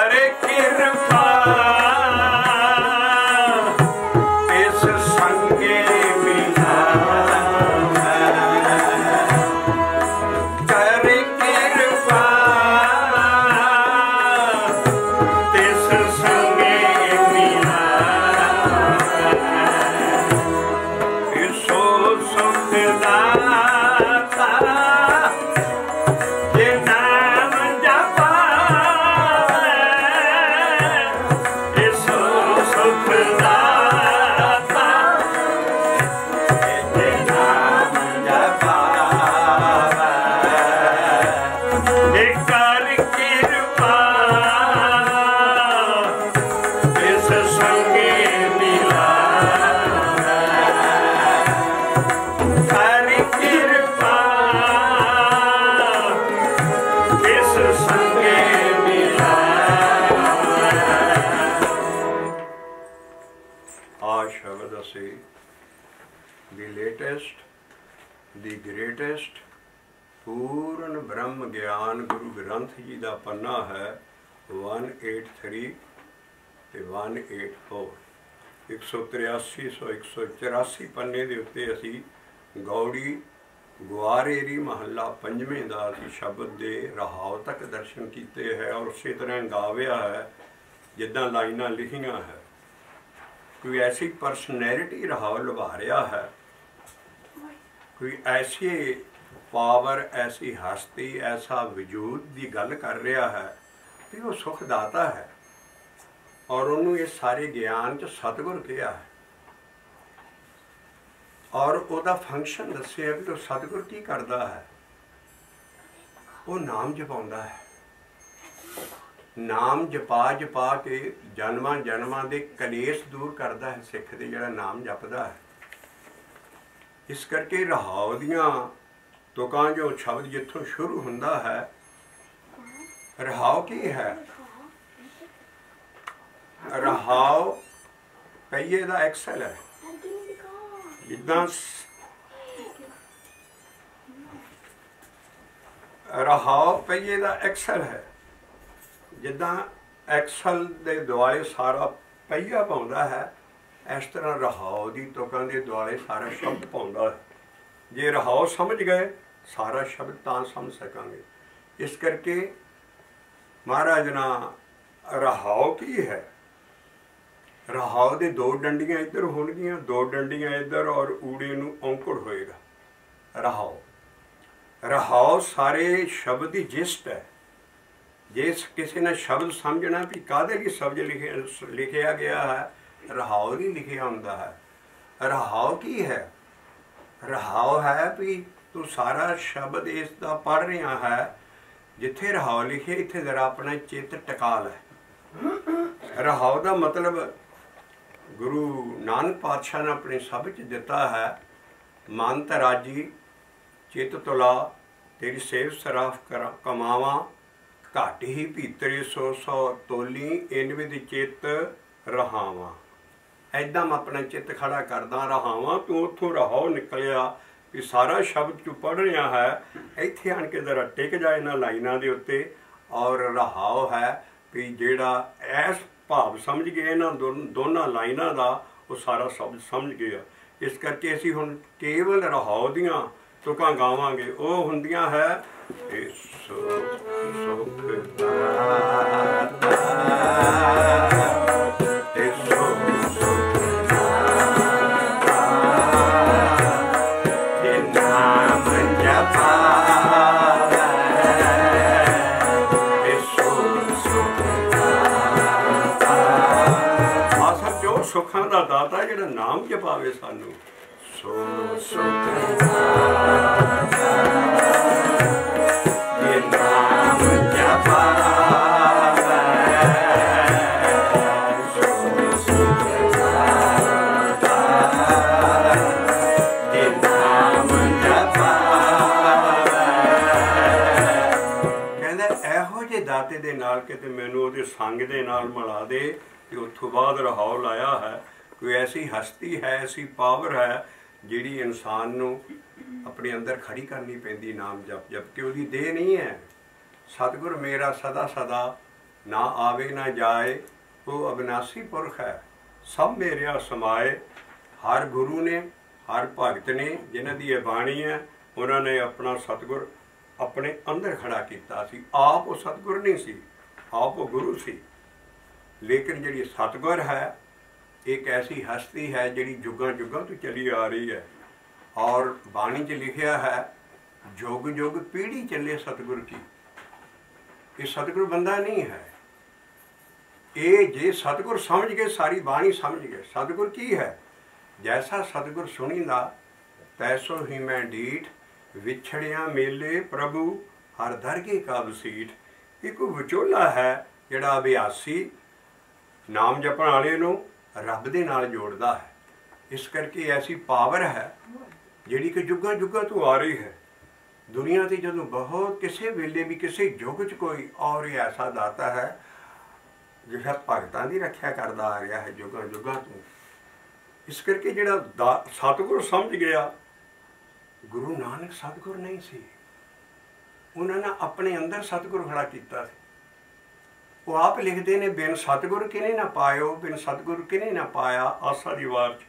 करे कृपा इस संगे मिला, करे कृपा इस संगे मिला, सो सुख दाता ये नाम जपा, सो सुख दाता ये नाम जपा, कर कृपा इस संगे मिला, कर कृपा इस संगे मिला। आ शब्द असी द लेटेस्ट द ग्रेटेस्ट पूर्ण ब्रह्म ज्ञान गुरु ग्रंथ जी का पन्ना है 183 ते 184, 183 184 पन्ने के उत्ते असी गौड़ी गुआरेरी महला पंजवें का असी शब्द दे रहाव तक दर्शन किए है और उसी तरह गाविया है जिदा लाइनां लिखियां है। कोई ऐसी परसनैलिटी रहाव लभा रहा है, कोई ऐसी पावर, ऐसी हस्ती, ऐसा वजूद की गल कर रहा है कि वो सुखदाता है और उन्होंने ये सारे ज्ञान च सतगुर कहा है और उसका फंक्शन दसिया भी तो सतगुर की करता है, वो नाम जपाउंदा है। नाम जपा जपा के जन्मां जन्मां दे कलेश दूर करता है सिख दे जिहड़ा नाम जपदा है। इस करके रहाव दियां तुकां जो शब्द जिथों शुरू हुंदा है, रहाव की है? रहाव पहिए दा एक्सल है, जिद्दां रहाव पहिए दा एक्सल है, जिद्दां एक्सल दे दुआले सारा पहिया पाउंदा है, इस तरह रहाव दी तुकां दे दुआले सारा शब्द पाउंदा है। जे रहाव समझ गए सारा शब्द तां समझ सकांगे। इस करके महाराज ना रहाव की है? रहाव दे दो डंडियां इधर होणगियां, दो डंडियां इधर और ऊड़े नूं औंकड़ होएगा। रहाव रहाव सारे शब्द की जिस्ट है। जे किसी ने शब्द समझना भी काहदे लई शब्द लिखिया गया है, रहाव ही लिखिया हुंदा है। रहाव की है? रहाव है भी तू सारा शब्द इसका पढ़ रहा है, जिथे रहाव लिखे इत्थे जरा अपना चित्त टका लै। रहाव का मतलब गुरु नानक पातशाह ने अपने सब च दिता है, मन तराजी चित तुला तेरी सेव सराफ कर कमावा, घट ही भीतरे सो सौ तोली इन विध चित रहावा। ऐदा मैं अपना चित्त खड़ा करदा रहावा, तू उथों रहाव निकलिया भी सारा शब्द तू पढ़ रहा है, इत्थे आन के जरा टिक जाए इन्हां लाइनां दे उत्ते। और रहाव है भी जेड़ा ऐस भाव समझ गया इन्हां दोनों लाइनां दा, वो सारा शब्द समझ गया। इस करके असीं हुण केवल रहाव दियां तुकां गावांगे, वो हुंदियां है सुखां दा दाता जिहड़ा नाम जपावे सानू, सो सुख दाता ये नाम जपावे, सो सुख दाता ये नाम जपावे। कहंदा इहो जे दाते दे नाल किते मैनू उहदे संग दे नाल मिला दे, उतों बाद रहाव लाया है। कोई ऐसी हस्ती है, ऐसी पावर है जिहड़ी इंसान नू अपने अंदर खड़ी करनी पैंदी नाम जप जप के। उसकी देह नहीं है। सतगुर मेरा सदा सदा ना आवे ना जाए, वो अविनाशी पुरख है। सब मेरिया समाए। हर गुरु ने, हर भगत ने, जिन्हां दी ये बाणी है, उन्होंने अपना सतगुर अपने अंदर खड़ा किया सी। आप वो सतगुर नहीं सी, आप वो गुरु सी। लेकिन जी सतगुर है एक ऐसी हस्ती है जी जुगां जुगां तो चली आ रही है। और बाणी च लिखिया है, जुग जुग पीढ़ी चले सतगुर की। ये सतगुर बंदा नहीं है। ये जे सतगुर समझ गए, सारी बाणी समझ गए सतगुर की है। जैसा सतगुर सुनींदा तैसो ही मैं डीठ, विछड़िया मेले प्रभु हर दरगे का बसीठ। एक विचोला है जिहड़ा अभ्यासी नाम जपण वाले नूं रब दे नाल जोड़दा है। इस करके ऐसी पावर है जिहड़ी कि जुगां जुगां तो आ रही है। दुनिया से जदों बहुत किसी वेले भी किसी युग च कोई और ही ऐसा दाता है जिहड़ा भगतां दी रखिया करदा आ रहा है जुगां जुगां तो। इस करके जिहड़ा सतगुर समझ गया, गुरु नानक सतगुर नहीं सी, उन्होंने अपने अंदर सतगुर खड़ा किया। वो आप लिखते ने, बिन सतगुर किने ना पायो, बिन सतगुर किने ना पाया आसा दी वार च।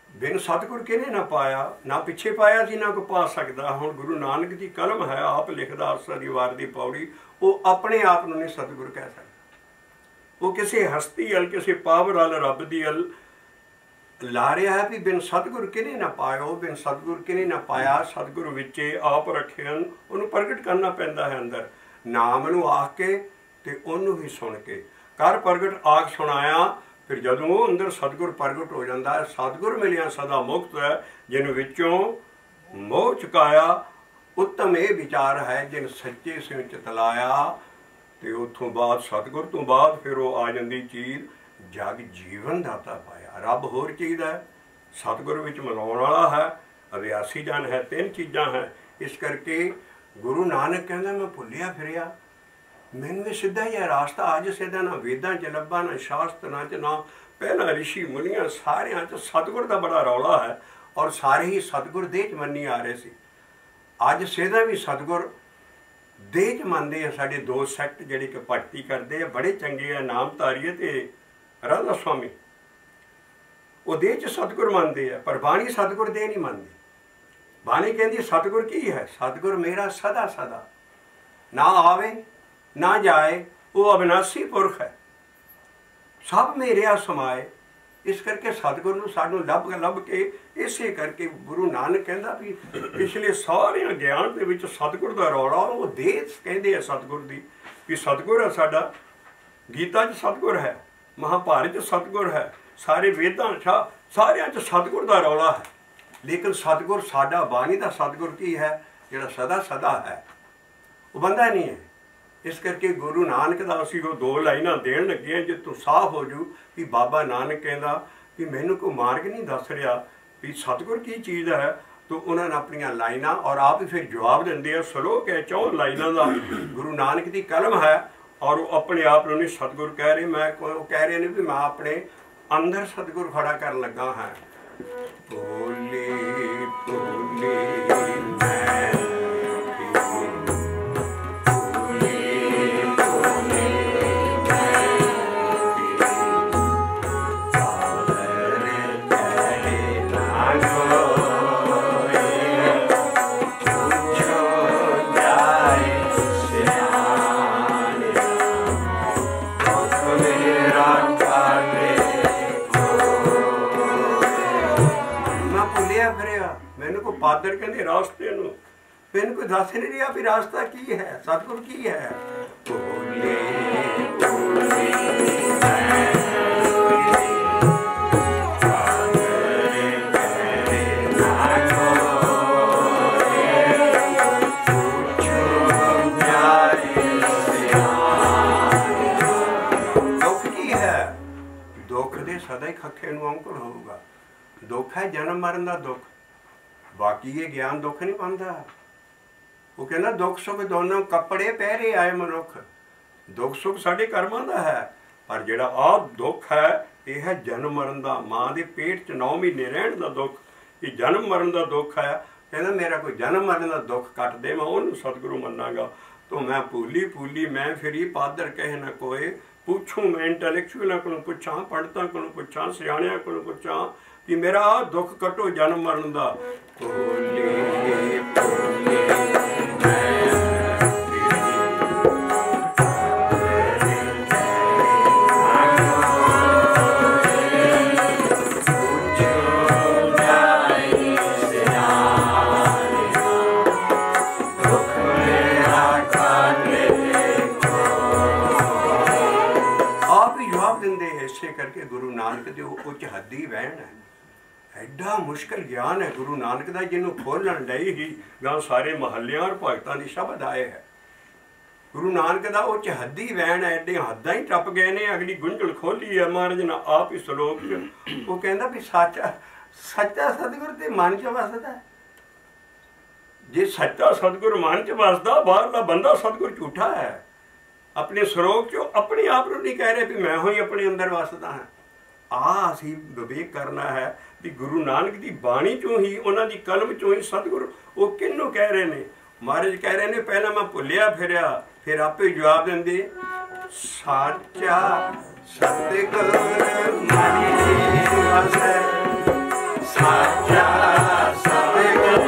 बिन सतगुर किने ना पाया, ना पिछे पाया सी ना कोई पा सकता। हुण गुरु नानक की कलम है, आप लिखदा आसा दी वार दी पौड़ी। वो अपने आप नूं नहीं सतगुर कह सकता। वो किसी हस्ती अल, किसी पावर अल, रब दी अल ला रहा है भी बिन सतगुर किने ना पायो, बिन सतगुर किने ना पाया। सतगुर विचे आप रखे हैं, उन्होंने प्रगट करना पैंदा है अंदर। नाम नूं आख के ते उन्होंने ही सुन के कर प्रगट आख सुनाया। फिर जदों वो अंदर सतगुर प्रगट हो जाता है, सतगुर मिलिया सदा मुक्त है, जिन विचों मोह चुकाया। उत्तम ये विचार है जिन सच्चे सिंह चितलाया। तो उतों बाद सतगुर तो बाद फिर वो आ जाती चीज जग जीवन दाता पाया। रब होर चीज़ है, सतगुर विच मिलाउण वाला है, अभ्यासी जन है, तीन चीज़ां है। इस करके गुरु नानक कहंदा मैं भुलिया फिरिया, मैनूं भी सीधा ही है रास्ता अज सीधा। ना वेदां च लभा, ना शास्त्रां च, ना पहला ऋषि मुनियां, सारियां च सतगुर का बड़ा रौला है। और सारे ही सतगुर देह च मन्नी आ रहे सी। अज सीधा भी सतगुर देह च मनदे आ। साडे दो सैक्ट जिहड़े कि भगती करते हैं बड़े चंगे है, नामधारी ते राधा स्वामी। वो देह च सतगुर मनते हैं, पर बाणी सतगुर देह नहीं मनती। बाणी कहती सतगुर की है, सतगुर मेरा सदा सदा, ना आवे ना जाए, वो अविनाशी पुरख है, सब मेरे समाए। इस करके सतगुर नूं सानूं लभ लभ के इसे करके गुरु नानक कहंदा भी पिछले सारे ज्ञान दे विच सतगुर दा रौला। वो देह कहंदे आ सतगुर दी भी सतगुर है साडा। गीता च सतगुर है, महाभारत च सतगुर है, सारे वेदां सारियां च सतगुर दा रौला है। लेकिन सतगुर साडा बाणी दा सतगुर की है जिहड़ा सदा सदा है, वो बंदा नहीं है। इस करके गुरु नानक दा असीं वो दो लाइनां देण लगे जे तूं साफ हो जू कि बाबा नानक कहंदा कि मैनूं कोई मार्ग नहीं दस रहा भी सतगुर की चीज़ है। तो उन्होंने अपनियां लाइनां और आप ही फिर जवाब देंदे आ। सलोक है 4 लाइनां दा, गुरु नानक की कलम है। और वो अपने आप नहीं सतगुर कह रहे, मैं कह रहे ने भी मैं अपने अंदर सतगुर खड़ा कर लगा है। बोले बोले मैं पादर कहते रास्ते नूं मैनूं कोई दस नहीं रहा भी रास्ता की है, सतगुर की है। बोले बोले दुख की है, दुख दे सदा ही खखे नूं अंकुर होगा। दुख है जन्म मरण का दुख, बाकी ये ज्ञान दुख नहीं पाता। वो कहना दुख सुख दोनों कपड़े पहरे आए मनुख। दुख सुख साढ़े कर्मां दा है, पर जिहड़ा आ दुख है यह है जन्म मरण का। माँ के पेट च 9 महीने रहने का दुख, ये जन्म मरण का दुख है। कहना मेरा कोई जन्म मरण का दुख कट दे, मैं उन्होंने सतगुरु मनांगा। तो मैं भूली भूली मैं फिरी पादर कहे न कोई। पूछूं मैं इंटैलेक्चुअलों को पुछा, पंडितां को पुछा, सियाणियां को पुछा कि मेरा दुख कटो जन्म मरण दा। करके गुरु नानक दे उच्च हद्दी वहन है। एडा मुश्किल ज्ञान है गुरु नानक का, जिन्हों खोलन लई ही गां सारे महल्लियां और भगतां दी शब्द आए है। गुरु नानक का उच्च हद्दी वहन है, एडे हद्दां ही टप गए ने। अगली गुंझल खोली है महाराज ने आप ही श्लोक च। वो कहंदा भी सच्चा सच्चा सतगुर ते मन च वसदा है। जे सच्चा सतगुर मन च वसदा, बाहरला बंदा सतगुर झूठा है। अपने श्लोक चो अपने आप को नहीं कह रहे भी मैं ही अपने अंदर वसदा हाँ। असी विवेक करना है भी गुरु नानक की बाणी चों ही, उन्हों की कलम चों ही सतगुरु वो किनों कह रहे ने। महाराज कह रहे ने पहला मैं भुलिया फिरिया, फिर आपे जवाब देंदे साचा सतगुर मनि वसै, साचा सतगुर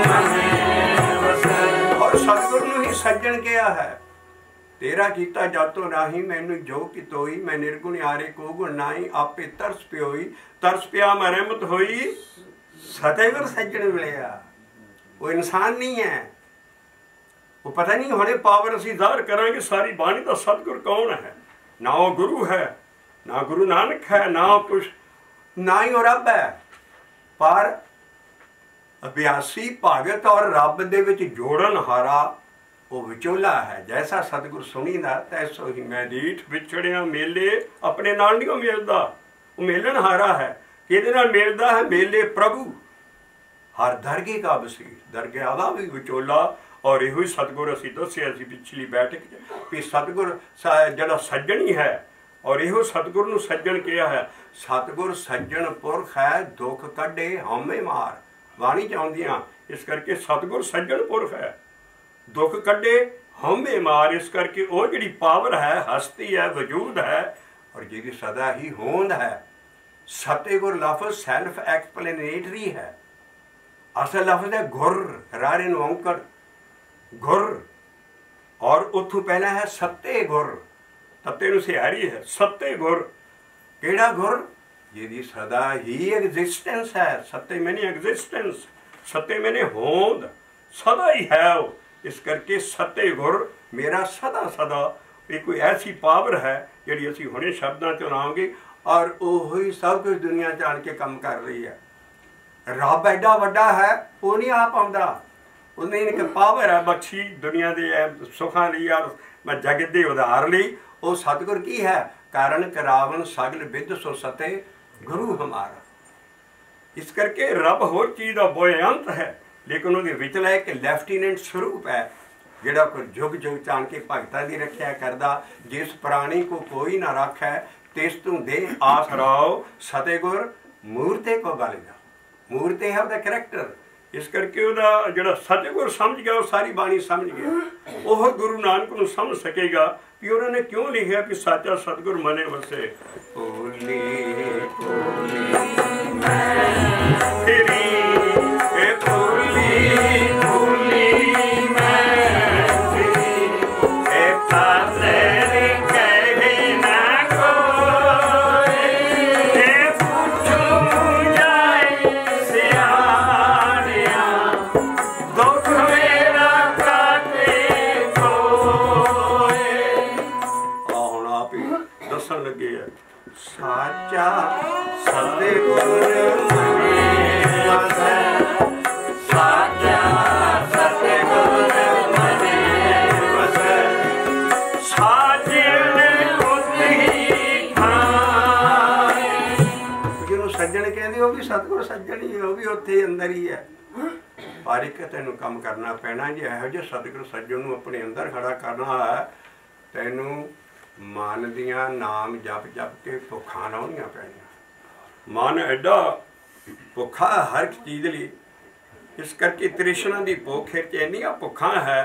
मनि वसै। और सतगुरु नूं ही सज्जन कहा है। तेरा कीता जातो राही मैनू जो कितोई, मैं निर्गुण आरे को गुण नाई, आपे तरस प्योई, तरस प्या मैं रहमत होई, सतगुर सज्जन मिलिया। वो इंसान नहीं है, वो पता नहीं होने पावर असी जाहिर करांगे सारी बाणी का सतगुर कौन है। ना वो गुरु है, ना गुरु नानक है, ना कुछ, ना ही वो रब है। पर अभ्यासी भगत और रब दे विच जोड़न हारा वो विचोला है। जैसा सतगुर सुनीदा तैसो ही मैं रीठ विछड़िया मेले अपने नाल नहीं मेलदा। वो मेलन हारा है, किहदे नाल मेलदा है? मेले प्रभु हर दरगे का बसीर, दरगाह दा भी विचोला। और यो सतगुर असी दस्सिया सी पिछली बैठक भी सतगुर जड़ा सज्जन ही है। और यो सतगुर नूं सज्जन किया है। सतगुर सज्जन पुरख है, दुख कढे हमें मार, बाणी च आउंदियां। इस करके सतगुर सज्जन पुरख है, दुख कढे हमें मार। इस करके वो जी पावर है, हस्ती है, वजूद है और जी सदा ही होंद है। सतगुर लफ्ज सैल्फ एक्सप्लेनेटरी है। असल लफ्ज है गुर, रारे नूं औंकड़ गुर। और उथों पहला है सत्ते गुर, तत्ते नूं सिहारी है। सत्ते गुर केड़ा गुर? जी सदा ही एग्जिस्टेंस है। सत्ते मैंने एग्जिस्टेंस, सत्ते मैंने होंद, सदा ही है वो। इस करके सत्ते गुर मेरा सदा सदा ये कोई ऐसी पावर है जी असी हुणे शब्दां च लाओगे और वही सब कुछ दुनिया च आण के काम कर रही है। रब एडा वड्डा है, वो नहीं आ पाउंदा। उन्हें एक पावर है बख्शी दुनिया के सुखां लई और जगत के उधार लई। वो सतगुर की है? कारण करावन सगल विद सो सते गुरु हमारा। इस करके रब होर चीज़ का बोयांत है, लेकिन वो विचला एक लैफ्टिनेंट स्वरूप है जिहड़ा कोई जुग जुग चाण के भगतां दी रखिया करदा। जिस प्राणी को कोई ना रख है तिस तू दे आसराओ, सतगुर मूर्ते को गलदा। मूर्ते है उसका करैक्टर। इस करके वह जो सतगुर समझ गया, वो सारी बाणी समझ गया। वह गुरु नानक को समझ सकेगा कि उन्होंने क्यों लिखा कि साचा सतगुर मने वसे। भोली भोली मैं तेरी, ए भोली भोली मैं तेरी, ए पाले कहे ना कोई, ए पूछूं जाए सियानिया, दुख मेरा काटे कोई। हुण आप ही दसन लगे है साचा सतगुर मने वसै, साचा सतगुर मने वसै, साजन उतही ठाए। जिन्हों सज्जन कहते वो भी सतगुर सज्जन ही है, वो भी उत्थे अंदर ही है। पर एक तेनों काम करना पैना जी, इहो जिहे सतगुर सज्जन नूं अपने अंदर खड़ा करना है। तैनूं मन दियां नाम जप जप के भुखा लाउणियां पैणियां। मन एडा भुखा हर चीज़ लई। इस करके तृष्णा की भुख इन्नियां भुखा है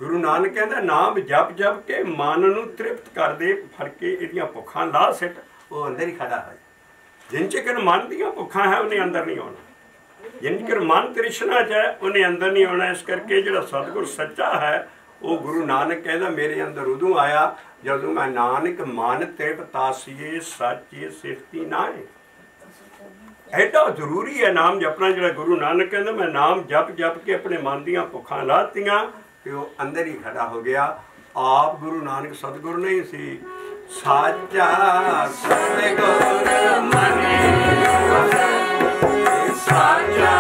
ਗੁਰੂ ਨਾਨਕ ਕਹਿੰਦਾ ਨਾਮ ਜਪ ਜਪ ਕੇ ਮਨ ਨੂੰ ਤ੍ਰਿਪਤ ਕਰ ਦੇ, ਫੜ ਕੇ ਇਹਦੀਆਂ ਭੁੱਖਾਂ ਲਾ ਸਿੱਟ, ਉਹ ਅੰਦਰ ਹੀ ਖੜਾ ਹੈ। ਜਿੰਨ ਚਿਰ ਮਨ ਦੀਆਂ ਭੁੱਖਾਂ ਹੈ ਉਹਨੇ ਅੰਦਰ ਨਹੀਂ ਆਉਣਾ, ਜਿੰਨ ਚਿਰ ਮਨ ਤ੍ਰਿਸ਼ਨਾ ਚ ਹੈ ਉਹਨੇ ਅੰਦਰ ਨਹੀਂ ਆਉਣਾ। ਇਸ ਕਰਕੇ ਜਿਹੜਾ ਸਤਿਗੁਰ ਸੱਚਾ ਹੈ ਉਹ ਗੁਰੂ ਨਾਨਕ ਕਹਿੰਦਾ ਮੇਰੇ ਅੰਦਰ ਉਦੋਂ ਆਇਆ ਜਦੋਂ ਮੈਂ ਨਾਨਕ ਮਨ ਤ੍ਰਿਪਤਾਸੀਏ ਸਾਚੇ ਸਿਫਤੀ ਨਾਏ। ਐਡਾ ਜ਼ਰੂਰੀ ਹੈ ਨਾਮ ਜਪਣਾ। ਜਿਹੜਾ ਗੁਰੂ ਨਾਨਕ ਕਹਿੰਦਾ ਮੈਂ ਨਾਮ ਜਪ ਜਪ ਕੇ ਆਪਣੇ ਮਨ ਦੀਆਂ ਭੁੱਖਾਂ ਲਾਤੀਆਂ, ਤੇ ਉਹ ਅੰਦਰ ਹੀ ਖੜਾ ਹੋ ਗਿਆ। ਆਪ ਗੁਰੂ ਨਾਨਕ ਸਤਿਗੁਰ ਨਹੀਂ ਸੀ। ਸਾਚਾ ਸਤਿਗੁਰ ਮਨੇ ਵਸੈ, ਸਾਚਾ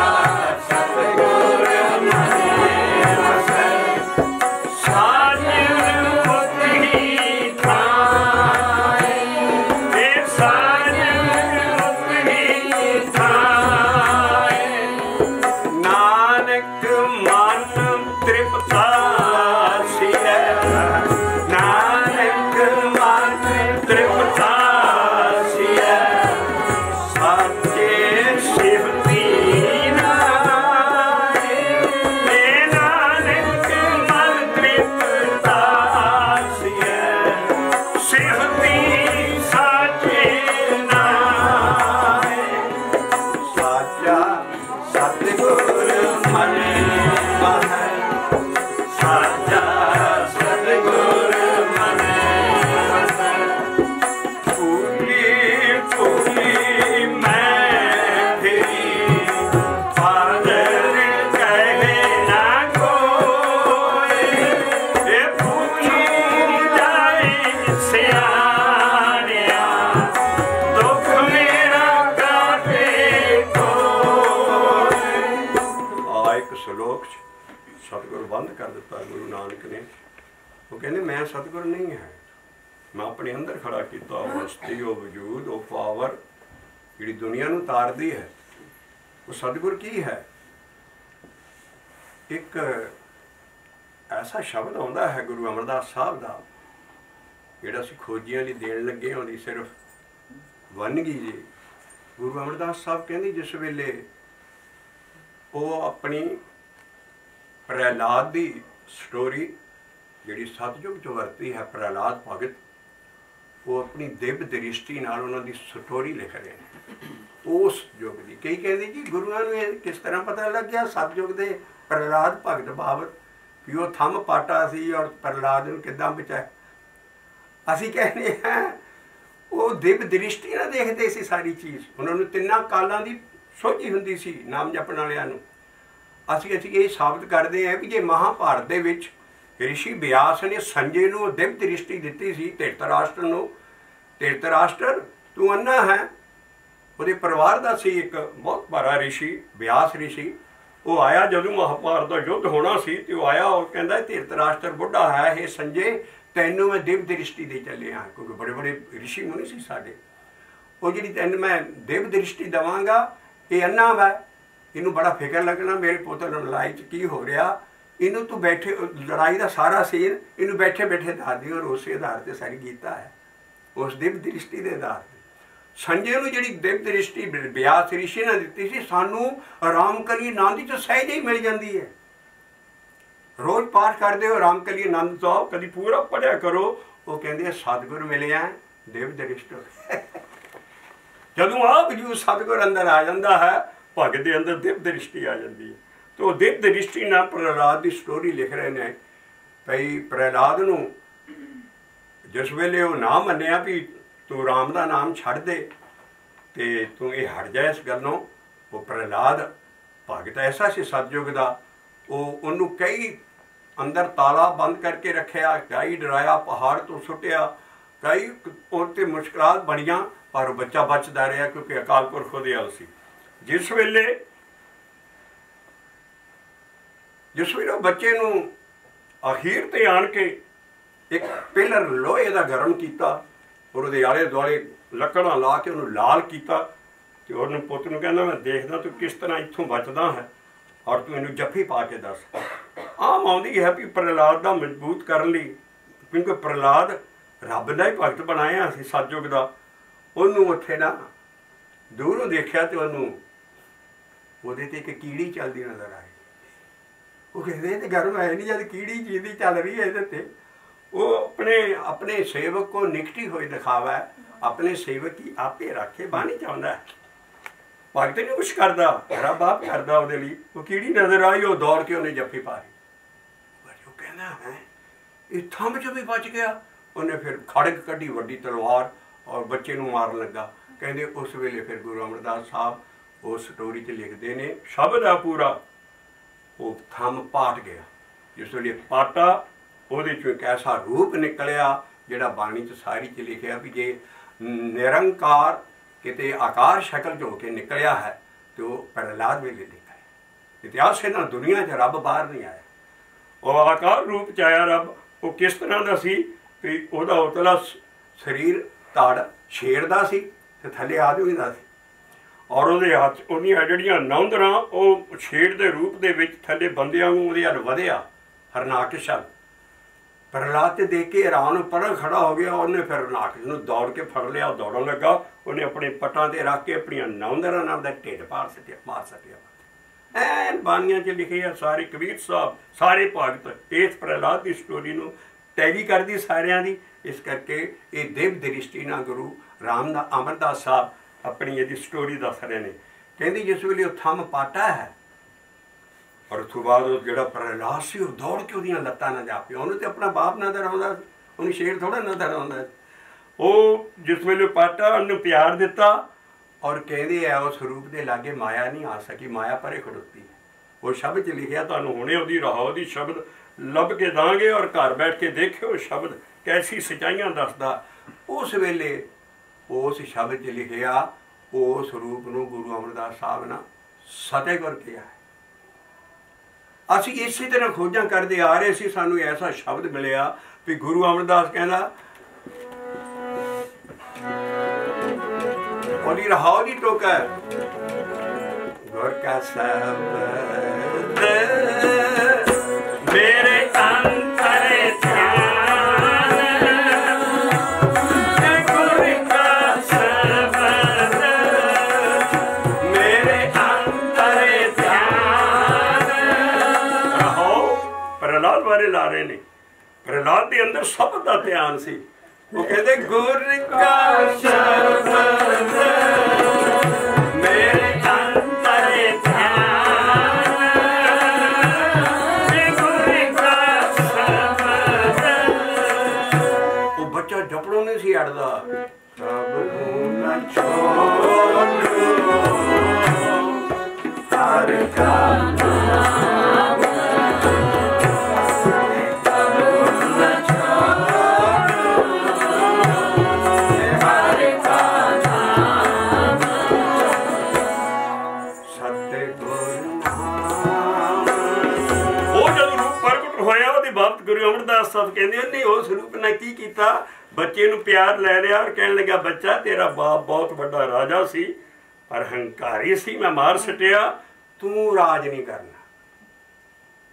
ਸਤਿਗੁਰ ਮਨੇ ਵਸੈ, ਸਾਜਨ ਮੁਤ ਹੀ ਥਾਏ, ਇਹ ਸਾਜਨ ਮੁਤ ਹੀ ਥਾਏ, ਨਾਨਕ ਮਨ ਤ੍ਰਿਪਤਾ मैं सतगुर नहीं है, मैं अपने अंदर खड़ा किया वस्ती वो वजूद वो पावर जी दुनिया नूं तारदी है वो सतगुर की है। एक ऐसा शब्द आता है गुरु अमरदास साहब का जिहड़ा असीं खोजियां लई देण लगे होंदी सिर्फ वनगी जी। गुरु अमरदास साहब कहंदे जिस वेले वो अपनी प्रहलाद की स्टोरी जिहड़ी सतयुग च वरती है, प्रहलाद भगत वो अपनी दिव्य दृष्टि नाल उन्हां दी स्टोरी लिख रहे हैं उस युग की। कई कहते जी गुरुआं नूं किस तरह पता लग गया सतयुग दे प्रहलाद भगत बाबत कि वो थम पाटा सी और प्रहलाद नूं किदां बचाया। असीं कहने हैं वो दिव्य दृष्टि नाल देखते सी सारी चीज़, उन्हां नूं तिन्नां कालां दी सोझी हुंदी सी नाम जपण वालिआं नूं। असीं ये साबित करते हैं कि जे महाभारत दे विच ऋषि व्यास ने संजय नूं दिव्य दृष्टि दिती सी धृतराष्ट्र नूं, धृतराष्ट्र तू अन्ना है, उहदे परिवार दा सी एक बहुत बड़ा ऋषि व्यास ऋषि। वो आया जदों महाभारत दा युद्ध होना सी ते वो आया और कहंदा धृतराष्ट्र बुढ़ा है, हे संजय तैनूं मैं दिव्य दृष्टि दे चलिया, क्योंकि बड़े बड़े ऋषि मुनि सी साडे, वो जिहड़ी तैनूं मैं दिव्य दृष्टि देवांगा ये अन्ना वै, इनू बड़ा फिकर लगना मेरे पुत्र लड़ाई च की हो रहा, इनू तू बैठे लड़ाई का सारा सीन इनू बैठे बैठे दस दी और उस आधार से सारी गीता है उस दिव्य दृष्टि के आधार पर। संजय नूं जिहड़ी दिव्य दृष्टि व्यास ऋषि ने दी सी सानू रामकली आनंद च सहज ही मिल जाती है। रोज पाठ करते हो रामकली आनंद तो कभी पूरा पढ़िया करो, वो कहते सतगुर मिले हैं दिव्य दृष्टि जदों आप जी सतगुर अंदर आ जाता है भगत के अंदर दिव्य दृष्टि आ जाती है। तो दिव्य दृष्टि नाल प्रहलाद की स्टोरी लिख रहे हैं भई प्रहलाद नूं जिस वेले वो ना मन्निया भी तू राम का नाम छड़ दे ते तू ये हट जाए इस गलों, वो प्रहलाद भगत ऐसा सी सतयुग का, वो कई अंदर ताला बंद करके रखिया, कई डराया, पहाड़ तो सुटिया, कई उत्ते मुश्किलात बड़ियां, पर बच्चा बचता रहा क्योंकि अकाल पुरख उहदे अल सी। जिस वेले बच्चे नूं अखीर ते आण के एक पिलर लोहे का गर्म किया और उहदे आले दुआले लकड़ां ला के उन्होंने लाल किया, तो उन्होंने पुत नूं कहंदा मैं देखदा तू किस तरह इत्थों बचदा है और तू इनू जफ्फी पा के दस। आम आउंदी है भी प्रहलाद दा मजबूत करन लई, क्योंकि प्रहलाद रब दा ही भगत बनाया सी सतयुग दा। उन्होंने उत्थे ना दूरों देखा तो उन्होंने एक कीड़ी चलती नजर आई, वो कहते तो गर्म है नहीं, जब कीड़ी चीज ही चल रही है ये। वो अपने अपने सेवक को निकटी हुई दिखावा है, अपने सेवक की आपे रखे बानी चाहता है। भगत नहीं कुछ करता, रब आप करता वो लिए। वो कीड़ी नजर आई, वो दौड़ के उन्हें जफ्फी पा ली। वो कहना है ये थंब च भी बच गया। उन्हें फिर खड़क कढ़ी वड्डी तलवार और बच्चे नूं मारन लगा। कहते उस वेले फिर गुरु अमरदास साहब उस स्टोरी च लिखते हैं, शब्द आ पूरा वो थंब पाट गया। जिस वे पाटा ਉਹਦੇ ਚੋਂ एक ऐसा रूप निकलिया ਜਿਹੜਾ ਬਾਣੀ 'ਚ ਸਾਰੀ 'ਚ ਲਿਖਿਆ ਵੀ ਜੇ ਨਿਰੰਕਾਰ ਕਿਤੇ ਆਕਾਰ ਸ਼ਕਲ 'ਚ ਹੋ ਕੇ ਨਿਕਲਿਆ ਹੈ ਤੇ ਉਹ ਪ੍ਰਹਲਾਦ ਵੇਲੇ ਲਿਖਿਆ ਹੈ। ਇਤਿਹਾਸ ਇਹਨਾਂ ਦੁਨੀਆ 'ਚ ਰੱਬ ਬਾਹਰ ਨਹੀਂ ਆਇਆ, ਉਹ ਆਕਾਰ ਰੂਪ 'ਚ ਆਇਆ ਰੱਬ। ਉਹ ਕਿਸ ਤਰ੍ਹਾਂ ਦਾ ਸੀ ਵੀ ਉਹਦਾ ਉਤਲਾ ਸਰੀਰ ਧੜ ਸ਼ੇਰ ਦਾ ਸੀ ਤੇ ਥੱਲੇ ਆਦਮੀ ਦਾ ਸੀ, ਔਰ ਉਹਦੇ ਹੱਥ ਉਹਦੀਆਂ ਜਿਹੜੀਆਂ ਨੌਂਦਰਾਂ ਉਹ ਸ਼ੇਰ ਦੇ ਰੂਪ ਦੇ ਵਿੱਚ ਥੱਲੇ ਬੰਦਿਆਂ ਨੂੰ ਉਹਦੇ ਹੱਲ ਵਧਿਆ ਹਰਨਾਕਸ਼। प्रहलाद से देख के हैरान पर खड़ा हो गया। उन्हें फिर हरनाकश नूं दौड़ के फड़ लिया, दौड़न लगा। उन्हें अपने पटां ते रख के अपनी नौंदरां नाल दा ढिड मार सटिया। ऐन बानियां च लिखे आ सारे, कबीर साहब सारे भगत इस प्रहलाद की स्टोरी नूं टैगी करदी सारियां दी। इस करके ये दिव्य दृष्टि नाल गुरु अमरदास साहब अपनी इहदी स्टोरी दस रहे हैं। कहंदी जिस वेले थंब पाटा है और उस बाद जो प्रहलाद से दौड़ के वो लत्तां ना जापे। उन्होंने तो अपना बाप नजर आता, उन्हें शेर थोड़ा नजर आता। वो जिस वेले पाटा उन्हें प्यार दिता और कहते हैं उस रूप के लागे माया नहीं आ सकी, माया परे खड़ोती है। वो शब्द च लिखिया तुहानूं हुणे उहदी राहो दी शब्द लभ के दांगे और घर बैठ के देखियो शब्द कैसी सच्चाइयां दसदा। उस वेले उस शब्द च लिखिया उस रूप नूं गुरु अमरदास साहब ने फतेहगढ़ किया है। ਅਸੀਂ ਇਸੇ ਤਰ੍ਹਾਂ ਖੋਜਾਂ ਕਰਦੇ ਆ ਰਹੇ ਸੀ, ਸਾਨੂੰ ਐਸਾ ਸ਼ਬਦ ਮਿਲਿਆ ਵੀ ਗੁਰੂ ਅਮਰਦਾਸ ਕਹਿੰਦਾ ਉਹਦੀ ਰਹਾਉ ਦੀ ਟੋਕਾ ਗੁਰ ਕਾ ਸ਼ਬਦ ਮੇਰੇ ਅੰਤਰੇ ਧਿਆਨ ਗੁਰ ਕਾ ਸ਼ਬਦ ਮੇਰੇ ਅੰਤਰੇ प्रहलाद बारे ला रहे ने। प्रहलाद के अंदर शब्द का ध्यान सी। वो कहते गुर का शब्द मेरे अंतरे ध्यान गुर का शब्द। वो बच्चा जपड़ों नहीं सी अड़दा, सब न छोड़ो हर का गुरु अमरदास साहब कहते उन्हें उस रूप ने की किया, बच्चे नूं प्यार लै लिया और कहने लगा बच्चा तेरा बाप बहुत बड़ा राजा सी पर हंकारी सी, मैं मार सटिया, तू राज नहीं करना।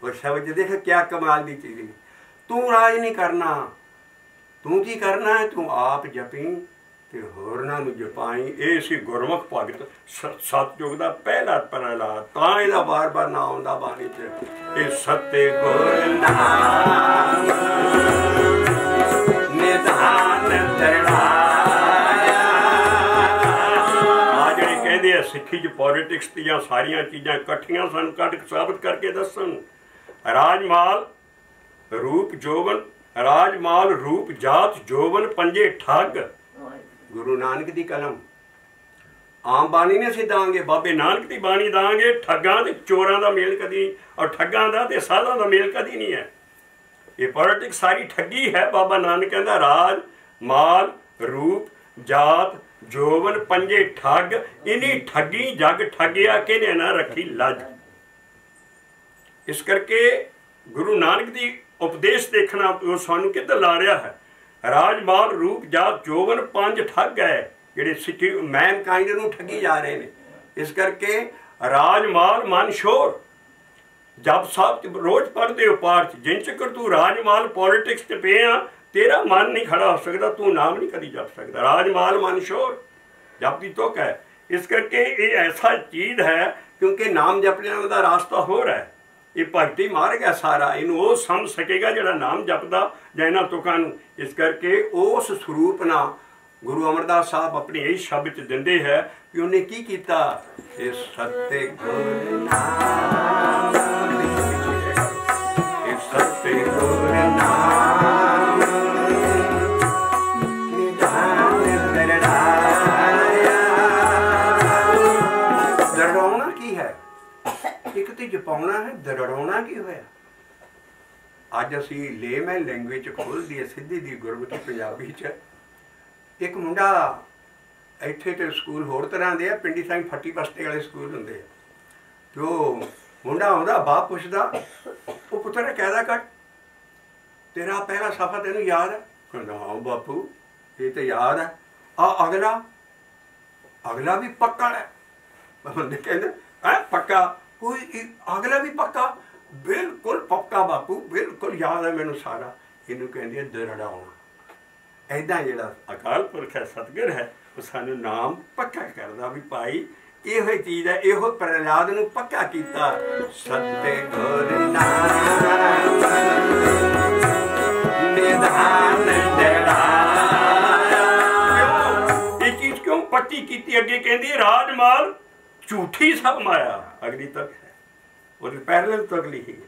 वो शब्द देख क्या कमाल की चीज है, तू राज नहीं करना, तू की करना है, तू आप जपी ते होरनां नूं जपाई। ये सी गुरमुख भगत सतयुग दा पहला प्रहलाद। तां इहदा बार बार नाम आउंदा बाणी च, ये सत्य गुर नाम निधान धड़ाया। आ जिहड़े कहंदे आ सिੱਖੀ च पॉलिटिक्स ਦੀਆਂ ਸਾਰੀਆਂ ਚੀਜ਼ਾਂ ਇਕੱਠੀਆਂ ਸਾਨੂੰ ਕੱਢ ਸਾਬਤ ਕਰਕੇ ਦੱਸਣ। ਰਾਜਮਾਲ रूप जोवन, राजमाल रूप जात जोवन पंजे ठग। गुरु नानक दी कलम आम बाणी ने असीं दांगे, बाबे नानक दी बाणी दांगे। ठगां ते चोरां दा मेल कदी, और ठगां दा ते साधां दा मेल कदी नहीं है। ये पॉलिटिक्स सारी ठगी है। बाबा नानक कहंदा राज माल रूप जात जोवन पंजे ठग, इन्हीं ठगी जग ठगिया किने ना रखी लज। इस करके गुरु नानक दी उपदेश देखना वो सानू किधर ला रहा है। राजमाल रूप जात जोवन पंज ठग है जिहड़े सिटी मैनकाइंड नूं ठगी जा रहे हैं। इस करके राजमाल मन शोर जप साहब रोज पढ़ते हो पाठ, जिन चक्कर तू राजमाल पॉलिटिक्स च पे आ तेरा मन नहीं खड़ा हो सकता, तू नाम नहीं कभी जप सकता। राजमाल मन शोर जप की तुक है। इस करके ये ऐसा चीज है क्योंकि नाम जपने का रास्ता हो रहा है। ये भगती मार गया सारा, इनू वो समझ सकेगा जिहड़ा नाम जपदा जां इन्हां तुकां नूं। इस करके उस स्वरूप नाल गुरु अमरदास साहब अपनी यही शब्द दिंदे है कि उन्हें की कीता, ये सत्य गुर नाम, ये सत्य गुर नाम निधान दरड़ाया। दरड़ाउणा की है, एक तो जपाउणा है, दरड़ाउणा की होया। अज असी लेमैन लैंग्वेज खोल दी सीधी दी गुरमुखी पंजाबी च। एक मुंडा ਇੱਥੇ ਤੇ ਸਕੂਲ ਹੋਰ ਤਰ੍ਹਾਂ ਦੇ ਆ, ਪਿੰਡੀ ਸਿੰਘ ਫੱਟੀ ਬਸਤੇ ਵਾਲੇ ਸਕੂਲ ਹੁੰਦੇ ਆ। ਤੇ ਉਹ ਮੁੰਡਾ ਆਉਂਦਾ, ਬਾਪ ਪੁੱਛਦਾ, ਉਹ ਪੁੱਤਰ ਕਹਿਦਾ ਕਰ ਤੇਰਾ ਪਹਿਲਾ ਸਫਾ ਤੈਨੂੰ ਯਾਦ ਹੈ? ਕਹਿੰਦਾ ਹਾਂ ਬਾਪੂ ਇਹ ਤਾਂ ਯਾਦ ਹੈ। ਆ ਅਗਲਾ, ਅਗਲਾ ਵੀ ਪੱਕਾ ਹੈ। ਬੰਦੇ ਕਹਿੰਦੇ ਹੈ ਪੱਕਾ? ਕੋਈ ਅਗਲਾ ਵੀ ਪੱਕਾ? ਬਿਲਕੁਲ ਪੱਕਾ ਬਾਪੂ, ਬਿਲਕੁਲ ਯਾਦ ਹੈ ਮੈਨੂੰ ਸਾਰਾ। ਇਹਨੂੰ ਕਹਿੰਦੇ ਦਰੜਾਉਣਾ। ਇੱਦਾਂ ਜਿਹੜਾ ਅਕਾਲ ਪੁਰਖ ਹੈ, ਸਤਿਗੁਰ ਹੈ, ਉਹ ਸਾਨੂੰ ਨਾਮ ਪੱਕਾ ਕਰਦਾ ਵੀ ਭਾਈ ਇਹੋ ਚੀਜ਼ ਹੈ। ਇਹੋ ਪ੍ਰਹਲਾਦ ਨੂੰ ਪੱਕਾ ਕੀਤਾ, ਸਤਿਗੁਰ ਨਾਮ ਨਿਧਾਨ ਦਰੜਾਇਆ। ਇਹ ਚੀਜ਼ ਕਿਉਂ ਪੱਕੀ ਕੀਤੀ? ਅੱਗੇ ਕਹਿੰਦੀ ਰਾਜਮਾਲ ਝੂਠੀ ਸਭ ਮਾਇਆ। ਅਗਲੀ ਤੱਕ ਹੈ, ਉਹਦੇ ਪਹਿਲੇ ਤੱਕ ਲਿਖੀ ਹੈ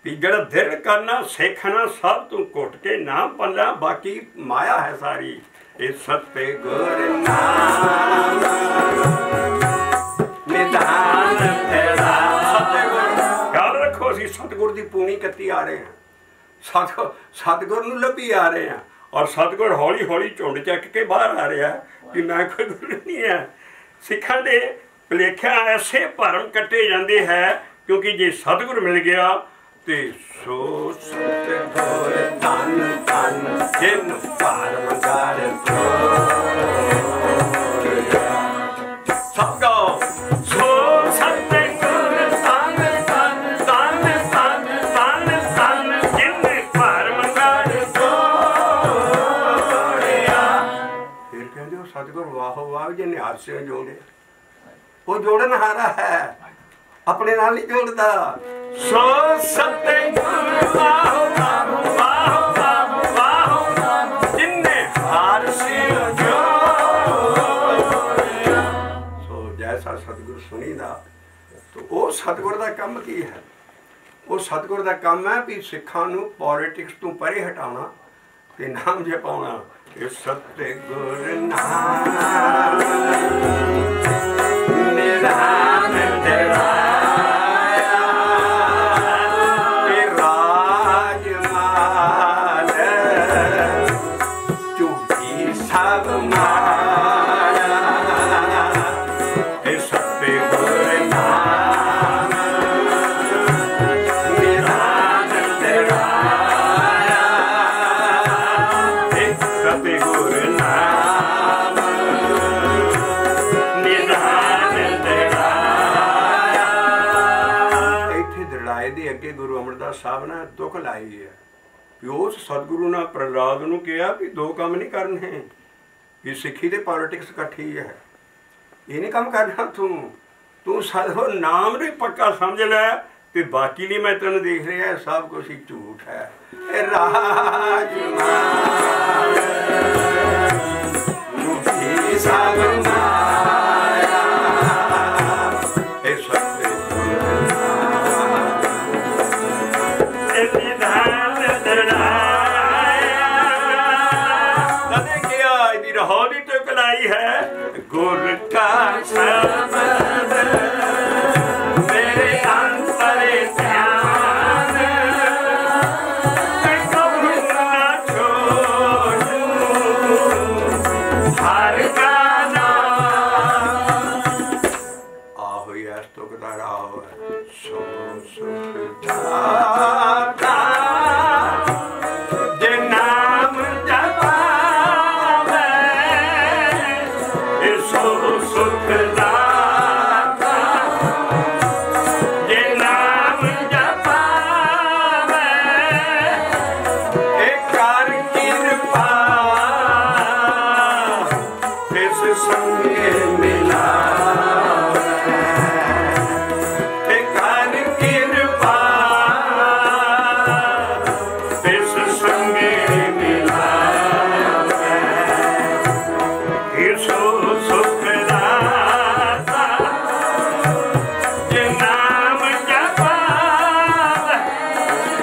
ਵੀ ਜਿਹੜਾ ਦ੍ਰਿੜ ਕਰਨਾ ਸਿੱਖਣਾ ਸਭ ਤੋਂ ਘੁੱਟ ਕੇ ਨਾਮ ਪੱਲਾ, ਬਾਕੀ ਮਾਇਆ ਹੈ ਸਾਰੀ। ਇਹ ਸਤਿ ਗੁਰ ਨਾਮ ਨਿਧਾਨ ਤੇਰਾ। ਸਤਿਗੁਰ ਯਾਦ ਰੱਖੋ, ਅਸੀਂ ਸਤਿਗੁਰ ਦੀ ਪੂਣੀ ਕੱਤੀ ਆ ਰਹੇ ਹਾਂ, ਸਤਿਗੁਰ ਨੂੰ ਲੱਭੀ ਆ ਰਹੇ ਹਾਂ। ਔਰ ਸਤਿਗੁਰ ਹੌਲੀ ਹੌਲੀ ਝੁੰਡ ਚੱਕ ਕੇ ਬਾਹਰ ਆ ਰਿਹਾ ਕਿ ਮੈਂ ਕੋਈ ਗੁਰੂ ਨਹੀਂ ਹੈ। ਸਿੱਖਾਂ ਦੇ ਭੁਲੇਖਿਆਂ ਐਸੇ ਭਰਮ ਕੱਟੇ ਜਾਂਦੇ ਹੈ, ਕਿਉਂਕਿ ਜੇ ਸਤਿਗੁਰ ਮਿਲ ਗਿਆ ਤੇ ਸੋ ਸਤਿਗੁਰ ਧੰਨ ਧੰਨ ਜਿਨ ਪਾਰ ਮੰਗਾਰ ਸਭ ਗਾਓ। ਸੋ ਸਤਿਗੁਰ ਧੰਨ ਧੰਨ ਧੰਨ ਧੰਨ ਧੰਨ ਧੰਨ ਜਿਨ ਪਾਰ ਮੰਗਾਰ ਜੋੜਿਆ। ਫਿਰ ਕਹਿੰਦੇ ਉਹ ਸਤਿਗੁਰ ਵਾਹੋ ਵਾਹ ਜਿਹਨੇ ਹਾਸੇ ਜੋੜੇ। ਉਹ ਜੋੜਨ ਹਾਰਾ ਹੈ, ਆਪਣੇ ਨਾਲ ਨਹੀਂ ਜੋੜਦਾ। ਸੋ ਸਤਿਗੁਰ ਵਾਹੋ ਵਾਹੋ ਵਾਹੋ ਵਾਹੋ ਵਾਹੋ ਜਿਨੇ ਹਾਰ ਸਿਰ ਜੋੜਿਆ। ਸੋ ਜੈਸਾ ਸਤਿਗੁਰ ਸੁਣੀਦਾ। ਤੋ ਉਹ ਸਤਿਗੁਰ ਦਾ ਕੰਮ ਕੀ ਹੈ? ਉਹ ਸਤਿਗੁਰ ਦਾ ਕੰਮ ਹੈ ਵੀ ਸਿੱਖਾਂ ਨੂੰ ਪੋਲੀਟਿਕਸ ਤੋਂ ਪਰੇ ਹਟਾਉਣਾ ਤੇ ਨਾਮ ਜਪਾਉਣਾ। ਇਹ ਸਤਿਗੁਰ ਨਾਮ ਨਿਧਾਨ ਤੇਰਾ। ਗੁਰੂ ਅਮਰਦਾਸ ਸਾਹਿਬ ਨੇ ਦੁੱਖ ਲਾਈ ਹੈ ਵੀ ਉਸ ਸਤਿਗੁਰੂ ਨੇ ਪ੍ਰਹਲਾਦ ਨੂੰ ਕਿਹਾ ਵੀ ਦੋ ਕੰਮ ਨਹੀਂ ਕਰਨੇ, ਵੀ ਸਿੱਖੀ ਤੇ ਪੋਲੀਟਿਕਸ ਇਕੱਠੀ ਹੈ, ਇਹ ਨਹੀਂ ਕੰਮ ਕਰਨਾ। ਤੂੰ ਸਤਿਗੁਰ ਨਾਮ ਨੂੰ ਪੱਕਾ ਸਮਝ ਲੈ ਤੇ ਬਾਕੀ ਨਹੀਂ ਮੈਂ ਤੈਨੂੰ ਦੇਖ ਰਿਹਾ ਸਭ ਕੁਛ ਹੀ ਝੂਠ ਹੈ। ਇਹ ਰਾਜ हौली तो कलाई है गुर का शब्द मेरे अंतर ध्यान कभी ना छोड़ूं हर का नाम। आहो यार तो कदा रहा है सो सुख दाता जे नाम जपा सुखदा सो सुख दाता जे नाम जपावे।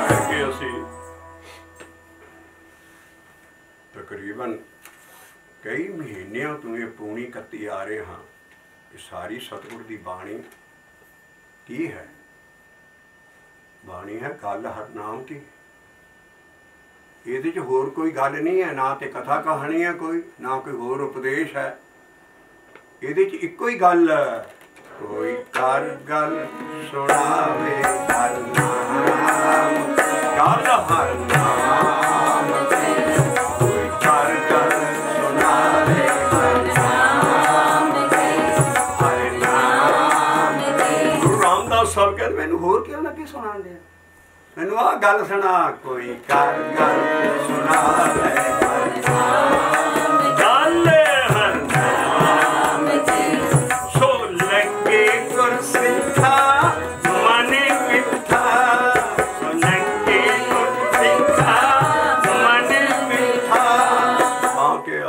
करके असी तकरीबन कई महीनों तो ये पूनी कत्ती आ रहे हाँ कि सारी सतगुर की बाणी की है। बाणी है गल हरनाम की, ये होर कोई गल नहीं है, ना तो कथा कहानी है कोई, ना कोई होर उपदेश है। ये इको ही गल, कोई कर गल सुनावे गल हरनाम, कोई कर गल सुनावे हरनाम। गुरु रामदास साहब कहते मैनू होर क्यों लगे सुना दे, मैनू आ गल सुना, कोई कर गल सुनावे गल हरनाम, सो लगे गुरसिखा मन मिठा, सो लगे गुरसिखा मन मिठा। वहाँ के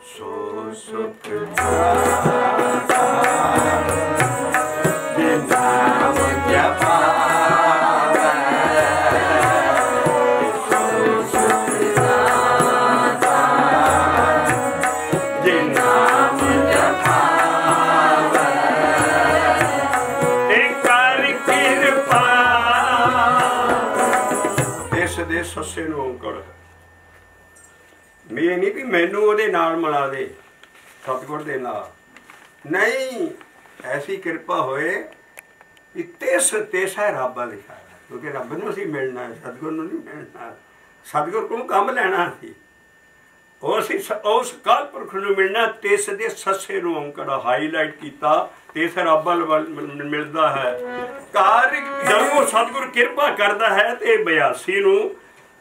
सो सुख दाता जे नाम जपावे, सो सुख दाता जे नाम जपावे। एक कर कृपा इस दे सस्से नूं औंकड़, मैं नहीं भी मैनू ਉਹਦੇ ਨਾਲ ਮਿਲਾ ਦੇ सतगुर ਦੇ ਨਾਲ, नहीं ऐसी कृपा होए कि तिस तिस है रब वाली लिखा है, क्योंकि रब नूं असीं मिलना है, सतगुर नूं नहीं मिलना। सतगुर कोलों काम लैना सी, असीं उस काल पुरख नूं मिलना। तिस दे सस्से नूं औंकड़ हाईलाइट कीता, तिस रब वाल मिलदा है। कार जदों सतगुर किरपा करदा है ते 82 नूं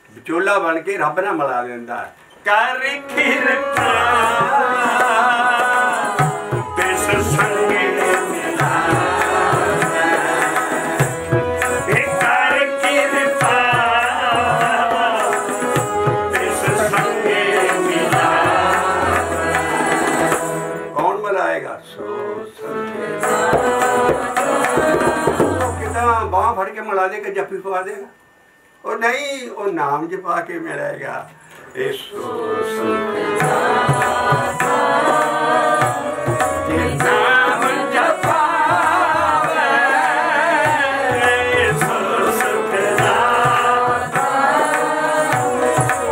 विचोला बन के रब नाल मिला दिंदा है। कर किरपा तिस संगे मिला, कर किरपा तिस संगे मिला। कौन मिलाएगा? सो कितना बांह फड़ के मिला देगा, जप्पी पवा देगा? और नहीं, वो नाम जपा के मिलेगा। सो सुख दाता जे नाम जपावे, सो सुख दाता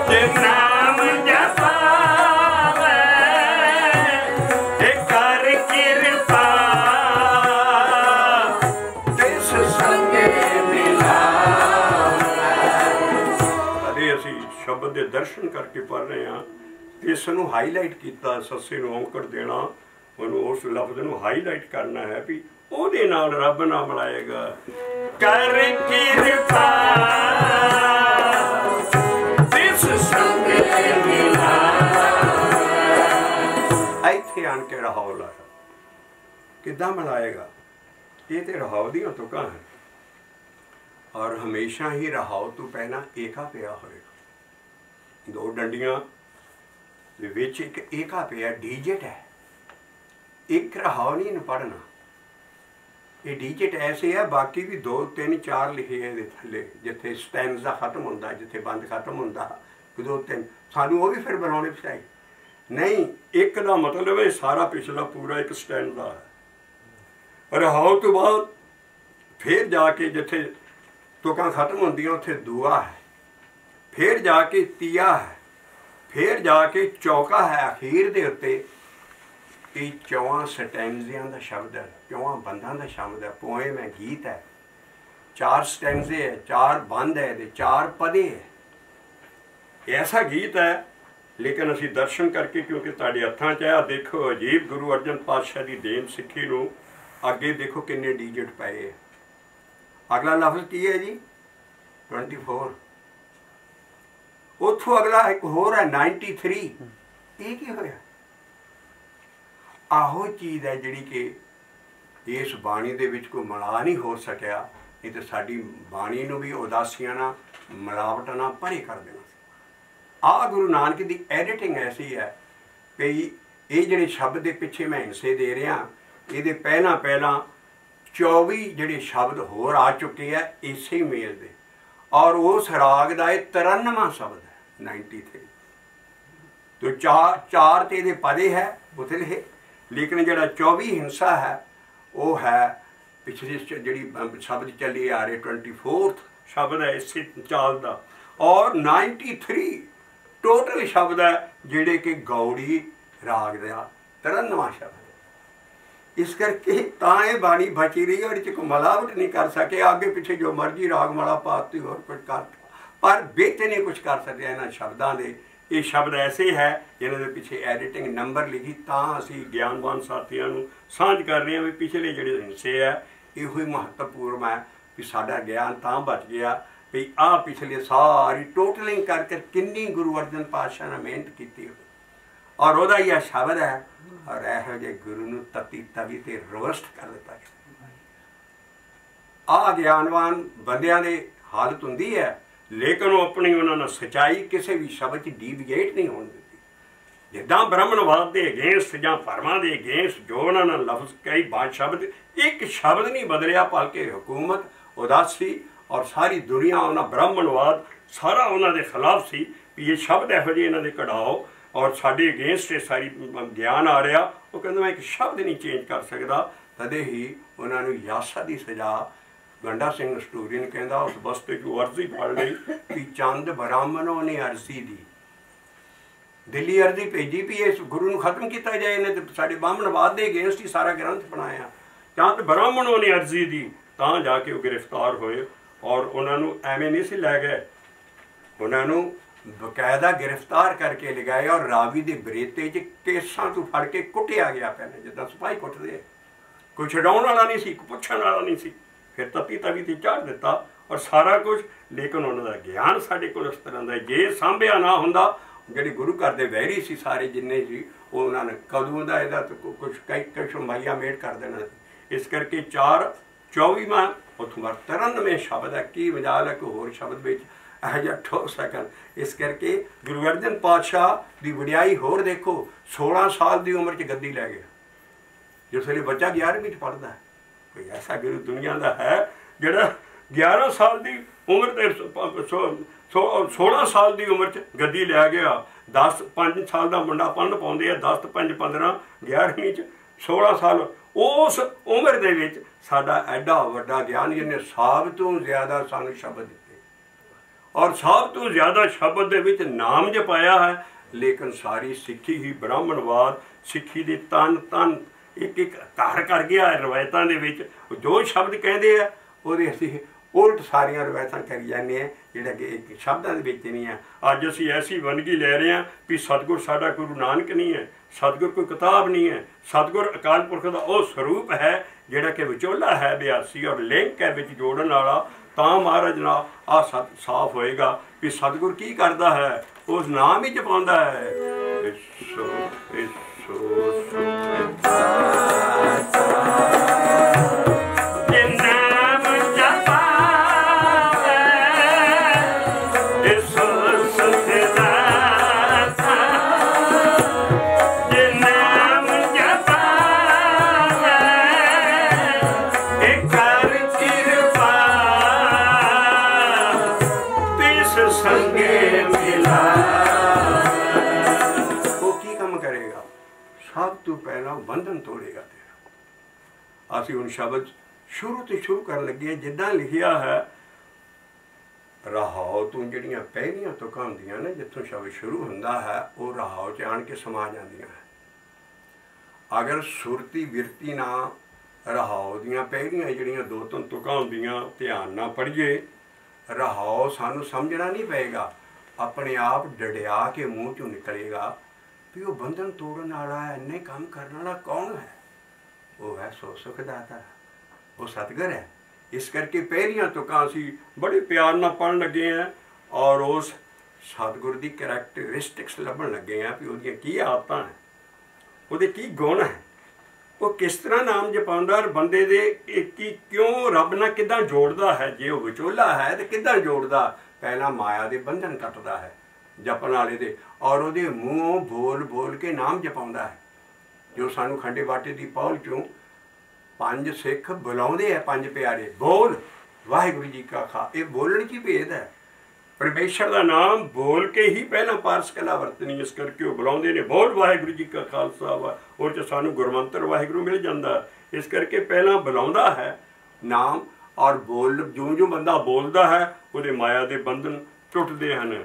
जे नाम जपावे। कर कृपा तिस संगे मिला। असी शब्द के दर्शन करके पढ़ रहे हैं, इस नूं हाईलाइट किया, सस्से नूं औंकड़ देना, उस लफ्ज नूं हाईलाइट करना है भी ਉਹਦੇ ਨਾਲ रब ना मिलाएगा। कर कृपा तिस संगे मिला। ਇੱਥੇ आन के रहाव लाया, किदां मिलाएगा? ये तो रहाव दी तुकां है, और हमेशा ही रहाव तो पहला एका पिया होएगा। दो डंडियां दे विच एक एका पिया डीजिट है, एक रहाव नहीं इन्हूं पढ़ना। ये डीजिट ऐसे है, बाकी भी 2 3 4 लिखे हैं थले, जिथे स्टैंजा खत्म होंदा, जिथे बंद खत्म होंदा, 2 3 सानू वो भी फिर बनाने चाहिए। नहीं, एक का मतलब है सारा पिछला पूरा एक स्टैंजा है। रहाव तो बाद फिर जाके जिथे तुकां खत्म होंदियां उत्थे दुआ है, फिर जाके तिया है, फिर जाके चौका है अखीर दे उत्ते। ये 4 स्टैंजियां दा शब्द है, 4 बंदां दा शब्द है, पोएम है, गीत है। 4 स्टैंजे है, 4 बंद है, 4 पदे है। ऐसा गीत है, लेकिन असी दर्शन करके, क्योंकि तुहाडे हत्थां च है, देखो अजीब गुरु अर्जन पातशाह दी देन सिੱਖੀ नूं अगे देखो किन्ने डीजिट पए है। अगला लफ्ज की है जी? 24। उथों अगला एक होर है 93। ये की होया? आहो चीज़ है जिहड़ी कि इस बाणी दे विच कोई मिला नहीं हो सकिया, नहीं तो साडी बाणी नूं भी उदासियां नाल मिलावटां नाल भरे कर देना। आ गुरु नानक दी एडिटिंग ऐसी है कि ये जिहड़े शब्द के पिछे मैं हिंसे दे रहा, ये पहला 24 जिहड़े शब्द होर आ चुके हैं इसे मेल दे, और उस राग का 93वां शब्द है 93। तो चार तो ये पदे है उतले, लेकिन जिहड़ा 24 हिंसा है वो है पिछली जी शब्द चली आ रहे 24 शब्द है इस चाल का, और 93 टोटल शब्द है जिहड़े कि गौड़ी राग का 93वां शब्द है। इस करके तां बाणी बची रही और कोई मिलावट नहीं कर सके, आगे पिछे जो मर्जी राग माला पाती और कुछ कर, पर बिच नहीं कुछ कर सकते इन्होंने शब्दों के। ये शब्द ऐसे है जिन्होंने पिछे एडिटिंग नंबर लिखी, तां असी ज्ञानवान साथियों को सांझ कर रहे हैं भी पिछले जोड़े हिस्से है यो ही महत्वपूर्ण है भी साडा ज्ञान तां बच गया भी आ पिछले सारी टोटलिंग करके किन्नी गुरु अर्जन पातशाह ने मेहनत की और वह यह शब्द है, और यहो जे गुरु नूं तती तवी ते रोस्ट कर दिता गया। आ ज्ञानवान बंदियां दे हालत हुंदी है, लेकिन वो अपनी उन्होंने सच्चाई किसी भी शब्द डीविएट नहीं होने देती। जिदा ब्राह्मणवाद के अगेंस्ट या भरमा के अगेंस्ट जो उन्होंने लफ्ज कई बात शब्द एक शब्द नहीं बदलिया, बल्कि हुकूमत उदासी और सारी दुनिया उन्होंने ब्राह्मणवाद सारा उन्होंने खिलाफ सी भी ये शब्द यहो जे इन्होंने कढ़ाओ और साढ़े अगेंस्ट ये सारी ज्ञान आ रहा। वो कहते मैं एक शब्द नहीं चेंज कर सकता, तदे ही उन्होंने यासा की सजा गंडा सिंह स्टोरियन कहता उस बस्ते को अर्जी पढ़ ली कि चंद ब्राह्मणों ने अर्जी दी, दिल्ली अर्जी भेजी भी इस गुरु को खत्म किया जाए, इन्हें तो साढ़े ब्राह्मणवाद के अगेंस्ट ही सारा ग्रंथ बनाया। चंद ब्राह्मणों ने अर्जी दी तां जाके वो गिरफ्तार होए, और उन्होंने एवं नहीं सी लै गए, उन्होंने बकायदा गिरफ्तार करके ले गए और रावी के बरेते च केसां तो फड़ के कुटिया गया, पहले जिदा सिपाही कुटते, कोई छड़ाउण वाला नहीं सी, कोई पुछण वाला नहीं सी, फिर तत्ती तवी ते चाढ़ दिता और सारा कुछ। लेकिन उन्होंने ज्ञान साढ़े को इस तरह का जे सांभिया ना होंदा, जिहड़े गुरु घर दे वैरी सी सारे जिन्ने सी उन्होंने कदों का इहदा कुछ कुछ माइया मेट कर देना सी। इस करके 4/24वां उथों 93 शब्द है, की मजाल है कोई होर शब्द में यह ठो सकन। इस करके गुरु अर्जन पातशाह की वडियाई होर देखो, 16 साल की उम्र च गद्दी लै गया, जिस वे बच्चा 11वीं पढ़ता है। कोई ऐसा गुरु दुनिया का है जिहड़ा 11 साल की उम्र 16 साल की उम्र च गद्दी लै गया। 5 साल का मुंडा पढ़न पाउंदे आ, 10 5 15 11वीं च 16 साल उस उम्र दे विच साडा एडा वड्डा ज्ञान जिन्हें सब तो ज़्यादा सानू शब्द दिते और सब तो ज़्यादा शब्द दे विच नाम जपाया है। लेकिन सारी सिक्खी ही ब्राह्मणवाद सिक्खी दे तन तन एक एक घर कर गया है। रवायतों के विच जो शब्द कहते हैं वो असीं उल्ट सारिया रवायत करी जाने हैं, जिहड़ा कि एक शब्दों के विच नहीं है। अज असीं ऐसी वनगी ले रहे हैं भी सतगुर साडा गुरु नानक नहीं है, सतगुर कोई किताब नहीं है, सतगुर अकाल पुरख का वह स्वरूप है जिहड़ा कि विचोला है, बिहासी और लिंक है विच जोड़न वाला। तां महाराज ना आ साफ होएगा भी सतगुर की करता है, उस नाम ही जपांदा है। बंधन तोड़ेगा तेरा। असीं हुण शब्द शुरू तो शुरू कर लगे जिदा लिखिया है, रहाओ तू जिहड़ियां पहलियां तुकां हुंदियां ने जिथों शब्द शुरू हुंदा है वो रहाओ च आण के समा जांदियां है। अगर सुरती बिरती ना रहाओ दियां पहलियां जिहड़ियां 2-3 तुकां हुंदियां ध्यान ना पढ़िए, रहाओ सानू समझना नहीं पेगा, अपने आप डडिया के मूँह चों निकलेगा भी वो बंधन तोड़न वाला है, इन्ने काम करने वाला कौन है? वो है सो सुखदाता, वो सतगुर है। इस करके पहलियां तुकां असीं बड़े प्यार नाल पढ़न लगे हैं और उस सतगुर की करैक्टरिस्टिक्स लभन लगे हैं भी उहदियां की आदतां हैं, उहदे की गुण है, वो किस तरह नाम जपांदा और बंदे दे की क्यों रब नाल किदां जोड़दा है। जे वो विचोला है तो किदां जोड़दा, पहला माया दे बंधन कटदा है जपन वाले दे और वो मुँह बोल बोल के नाम जपाउंदा है। जो सानू खंडे बाटे की पौल चों 5 सिख बुलाते हैं, 5 प्यारे बोल वाहिगुरू जी का खा। ये बोलने की भेद है। परमेश्वर का नाम बोल के ही पहला पारस कला वरतनी, इस करके वो बुलाते हैं बोल वाहिगुरू जी का खालसा वा, और जो सानू गुरमंत्र वाहिगुरू मिल जाता, इस करके पहला बुलाता है नाम। और बोल जो जो बंदा बोलता है वो माया के बंधन टुटते हैं।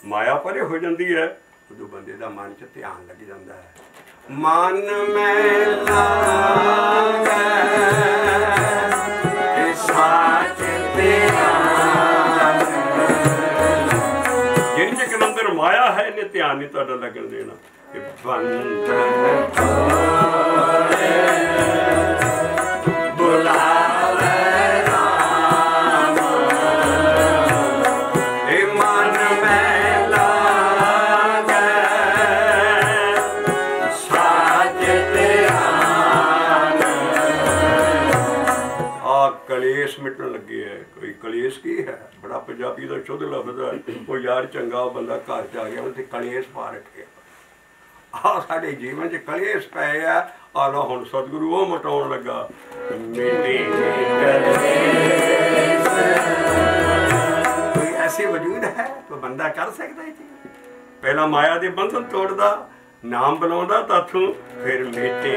माया परे हो जाती है, उदों बंदे का मन च ध्यान लग जाता है। मन में लागे साच तेरा, जिन चक्कर अंदर माया है इन्हें ध्यान नहीं तुहाडा लगन देना। कलेश मिटन लगे है। कोई कलेश की है, बड़ा पंजाबी का शुद्ध लफ्ज है। वो यार चंगा बंदा घर च आ गया उन्हें कलेश पा रखे। आ साडे जीवन च कलेश पै आ। आलो हुण सतगुरु वो मटाउण लगा। कोई ऐसी वजूद है तो बंदा कर सकता है। पहला माया के बंधन तोड़दा, नाम बुलाउंदा ताथों, फिर मेटे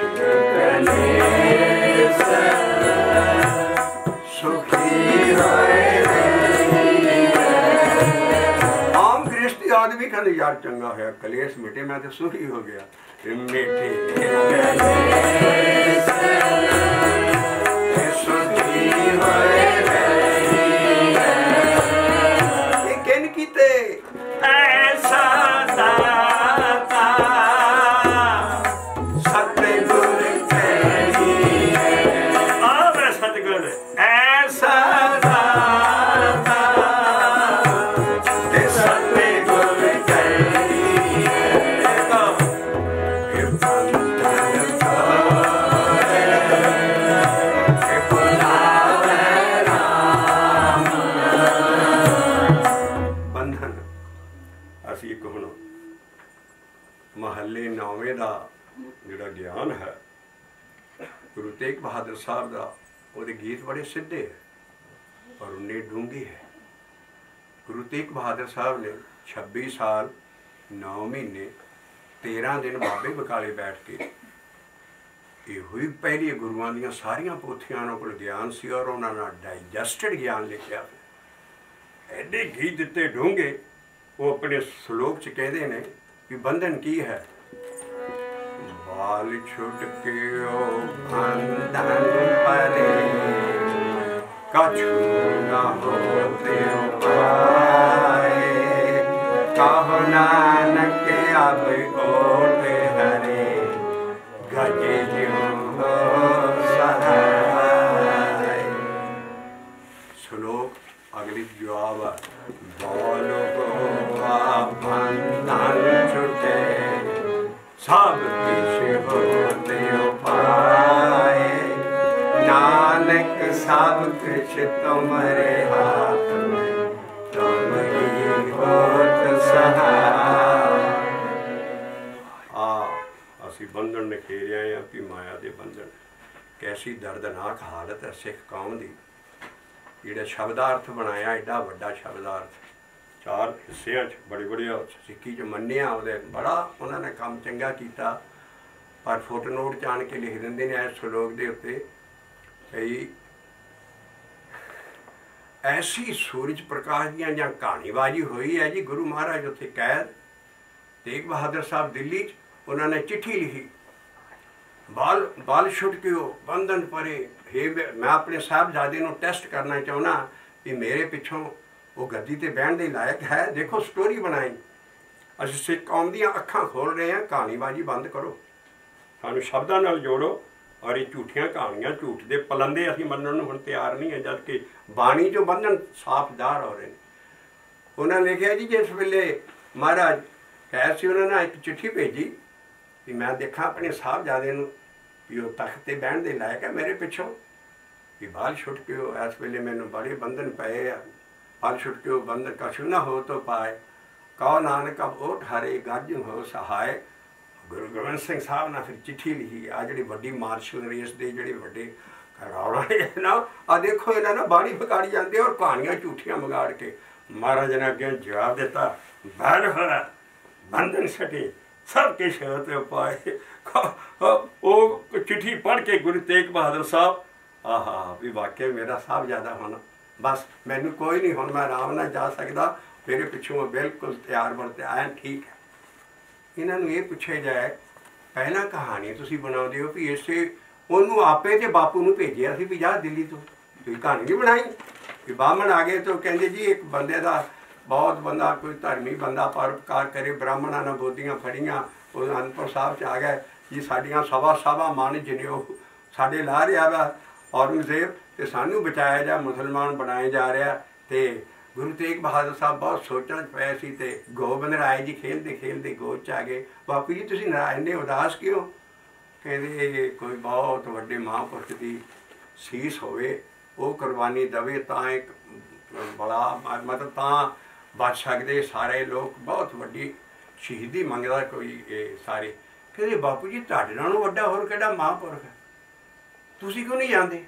आम गृहस्थी आदमी कहते यार चंगा है, कलेश मिटे, मैं तो सुखी हो गया। मिटे किन कीते ऐसा दाता सतगुर आवे, सतगुर ऐसा दाता सतगुर महले 9वें का जोड़ा ज्ञान है गुरु तेग बहादुर साहब का, वो गीत बड़े सीधे है और उन्ने डूंगे है। गुरु तेग बहादुर साहब ने 26 साल 9 महीने 13 दिन बाबे बकाले बैठ के ये हुई पहली गुरुआं दी सारिया पोथियां उन्होंने को ज्ञान सी और उन्होंने डाइजैसटेड ज्ञान लिखा। एडे गीत दिते डूंगे। वो अपने श्लोक च कहते हैं कि बंधन की है। बाल छुट के ओ बंधन परे कछु न होते उपाय, कहो नानक अब ओटे हरे गजे ज्यों हो सहाय। श्लोक अगली जवाब बोलो बंधन छुटे सब किछ होते उपाय, नानक सब कुछ तुम्हारे हाथ में, तुम ही होत सहाय। असी बंधन नखेरिया हैं कि माया के बंधन। कैसी दर्दनाक हालत है सिख कौम की। जिहड़ा शब्दार्थ बनाया एडा वड्डा शब्दार्थ 4 हिस्सियां बड़े बड़े सिक्की च मन्निया, उहदे बड़ा उन्होंने काम चंगा किया। पर फुटनोट च आन के लिख देंगे ने इस श्लोक के उत्ते भई ऐसी सूरज प्रकाश दियां जां कहानीबाजी हुई है जी। गुरु महाराज उत्थे कैद, तेग बहादुर साहब दिल्ली च, उन्होंने चिट्ठी लिखी बाल छुट के हो बंधन परे। हे मैं अपने साहबजादे नूं टेस्ट करना चाहना कि मेरे पिछों वो गद्दी ते बहन दे लायक है। देखो स्टोरी बनाई। असीं सिख कौम दीयां अखां खोल रहे हैं, कहानीबाजी बंद करो। सानू शब्दां नाल जोड़ो और ये झूठियां कहानियां झूठ दे पलंदे असीं मनण नूं हुण तैयार नहीं है, जबकि बाणी जो बंधन साफ दार हो रहे हैं। उन्होंने लिखा जी जिस वेले महाराज कह सी उन्होंने एक चिट्ठी भेजी कि मैं देखा अपने साहबजादे नूं कि वो तख्त ते बहन दे लायक है मेरे पिछों कि बाल छुट के इस वेले मैनू बड़े बंधन पे बाल छुट के बंधन कछु ना हो तो पाए, कहो नानक अब ओठ हरे गज हो सहाय। गुरु गोबिंद सिंह साहब ने फिर चिट्ठी लिखी। आ जी वड्डी मार्शल रेस के जोड़े वे रौला है ना, आ देखो इन्हें ना बाड़ी बिगाड़ी जाते और कहानियां झूठियां बिगाड़ के। महाराज ने अगे जवाब दिता, बैल हो बंधन सटे सब किश हो पाए। वो चिट्ठी पढ़ के गुरु तेग बहादुर साहब आहा भी वाकई मेरा साहब ज़्यादा होना, बस मैनू कोई नहीं हुण मैं आराम नाल जा सकता, मेरे पिछों बिल्कुल तैयार बरते आए ठीक है। इन्हों ये पूछे जाए पहला कहानी तुसीं बनाउंदे हो भी इसे उन्होंने आपे ते बापू नूं भेजिया सी भी जा दिल्ली तो तुसीं कहानी नहीं बनाई कि बामण आ गए तो कहंदे जी एक बंदे दा बहुत बंदा कोई धर्मी बंदा परोपकार करे, ब्राह्मणा ने बोदियां फड़ियां वो अनंदपुर साहब च आ गए जी साडियां सवा मन जनेऊ साडे ला रहा वा औरंगजेब ते सानू बचाया जा मुसलमान बनाए जा रहा। तो गुरु तेग बहादुर साहब बहुत सोचण पे सी ते गोबिंद राय जी खेलते खेलते गोद च आ गए। बापू जी तुसीं इन्ने उदास क्यों? कहते कोई बहुत वड्डे महापुरुष की सीस होवे वो कुर्बानी दवे तां एक बड़ा मतलब तां बच सकते सारे लोग, बहुत वड्डी शहीदी मंगदा कोई ये सारे। कहते बापू जी तुहाडे नालों वड्डा होर किहड़ा महापुरुष है, तुसीं क्यों नहीं जाते?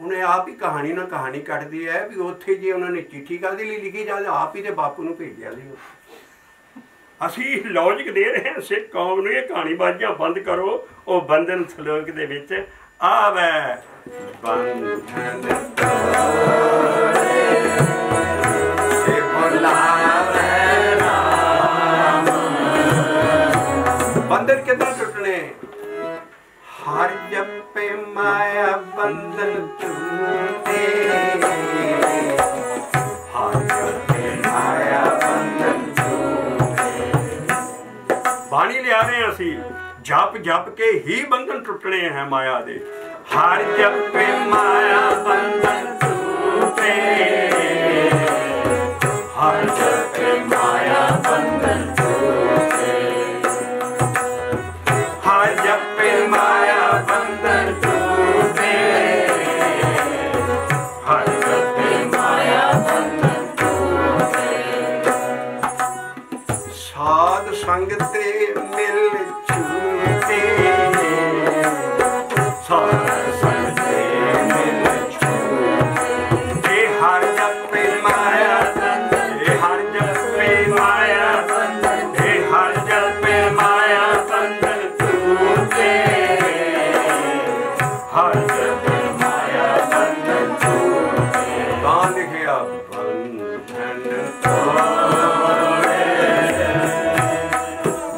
उन्हें आप ही कहानी ना कहानी कटती है भी उत्थे जे उन्होंने चिट्ठी काहदे लई लिखी जाए आप ही तो बापू नूं भेजिया सी। असीं लॉजिक दे रहे हैं सिख कौम नूं, ये कहानीबाजियां बंद करो। वो बंधन सलोक दे विच आवे बंधन बंधन कितना टुटने? हर जपे माया बंधन टूटे, हर जपे माया बंधन टूटे। बाणी लिया रहे असी जप जप के ही बंधन टुटने हैं माया दे। हर जपे माया बंधन टूटे, हर जपे माया बंधन टूटे, हर जपे माया बंधन टूटे, हर जपे माया बंधन टूटे। साध संग ते मिल छूटे, साध संग ते मिल छूटे, हर जपे माया हर जपे माया बंधन, हर जपे माया बंधन टूटे, हर जपे माया बंधन टूटे। कहाँ लिखिया बंधन तोड़े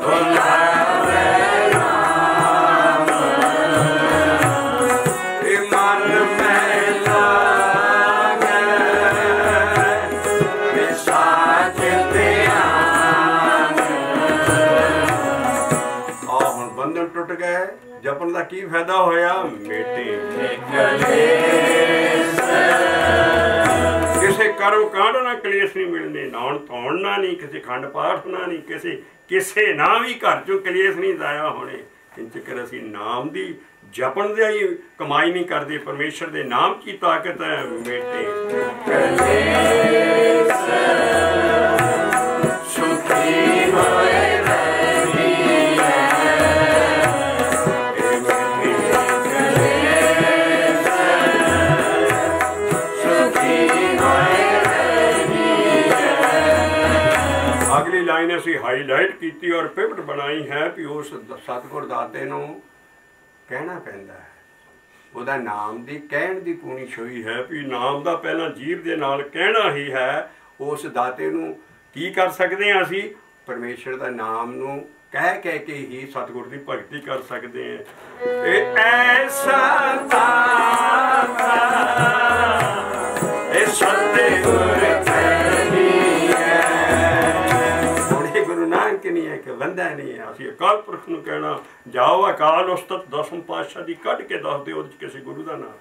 बुलावे राम, मन में लागे विसाज ध्यान। हुण बंधन टुट गए, जपन का की फायदा होया? मेटे किसी कर्म कांड ना कलेश नहीं मिलने, नाउण धोण ना नहीं, किसी खंड पाठ ना नहीं, किसी ना भी घर चों कलेश नहीं जाया होने। जिकर असी नाम दी जपन दे ही कमाई नहीं करते, परमेश्वर दे नाम की ताकत है। मेटे सुखी होए लाइन असी हाईलाइट की और पिवट बनाई है भी उस सतगुर दाते नूं कहना पैंदा है, ਉਹਦਾ नाम की कहण की पूनी छोई है भी नाम का पहला जीव के नाल कहना ही है। उस दाते नूं की कर सकते हैं असी? परमेश्वर का नाम नूं कह कह के ही सतगुर की भगती कर सकते हैं। ऐसा दाता सतगुर नहीं है, गुरु नानक नहीं है कि ਕਹਿੰਦਾ ਨਹੀਂ ਹੈ। ਅਸੀਂ ਅਕਾਲ ਪੁਰਖ ਨੂੰ ਕਹਿਣਾ ਜਾਓ ਅਕਾਲ ਉਸਤਤ ਦਸਮ ਪਾਤਸ਼ਾਹ ਦੀ ਕੱਢ ਕੇ ਦੱਸ ਦਿਓ ਉਹਦੇ 'ਚ ਕਿਸੇ ਗੁਰੂ ਦਾ ਨਾਮ।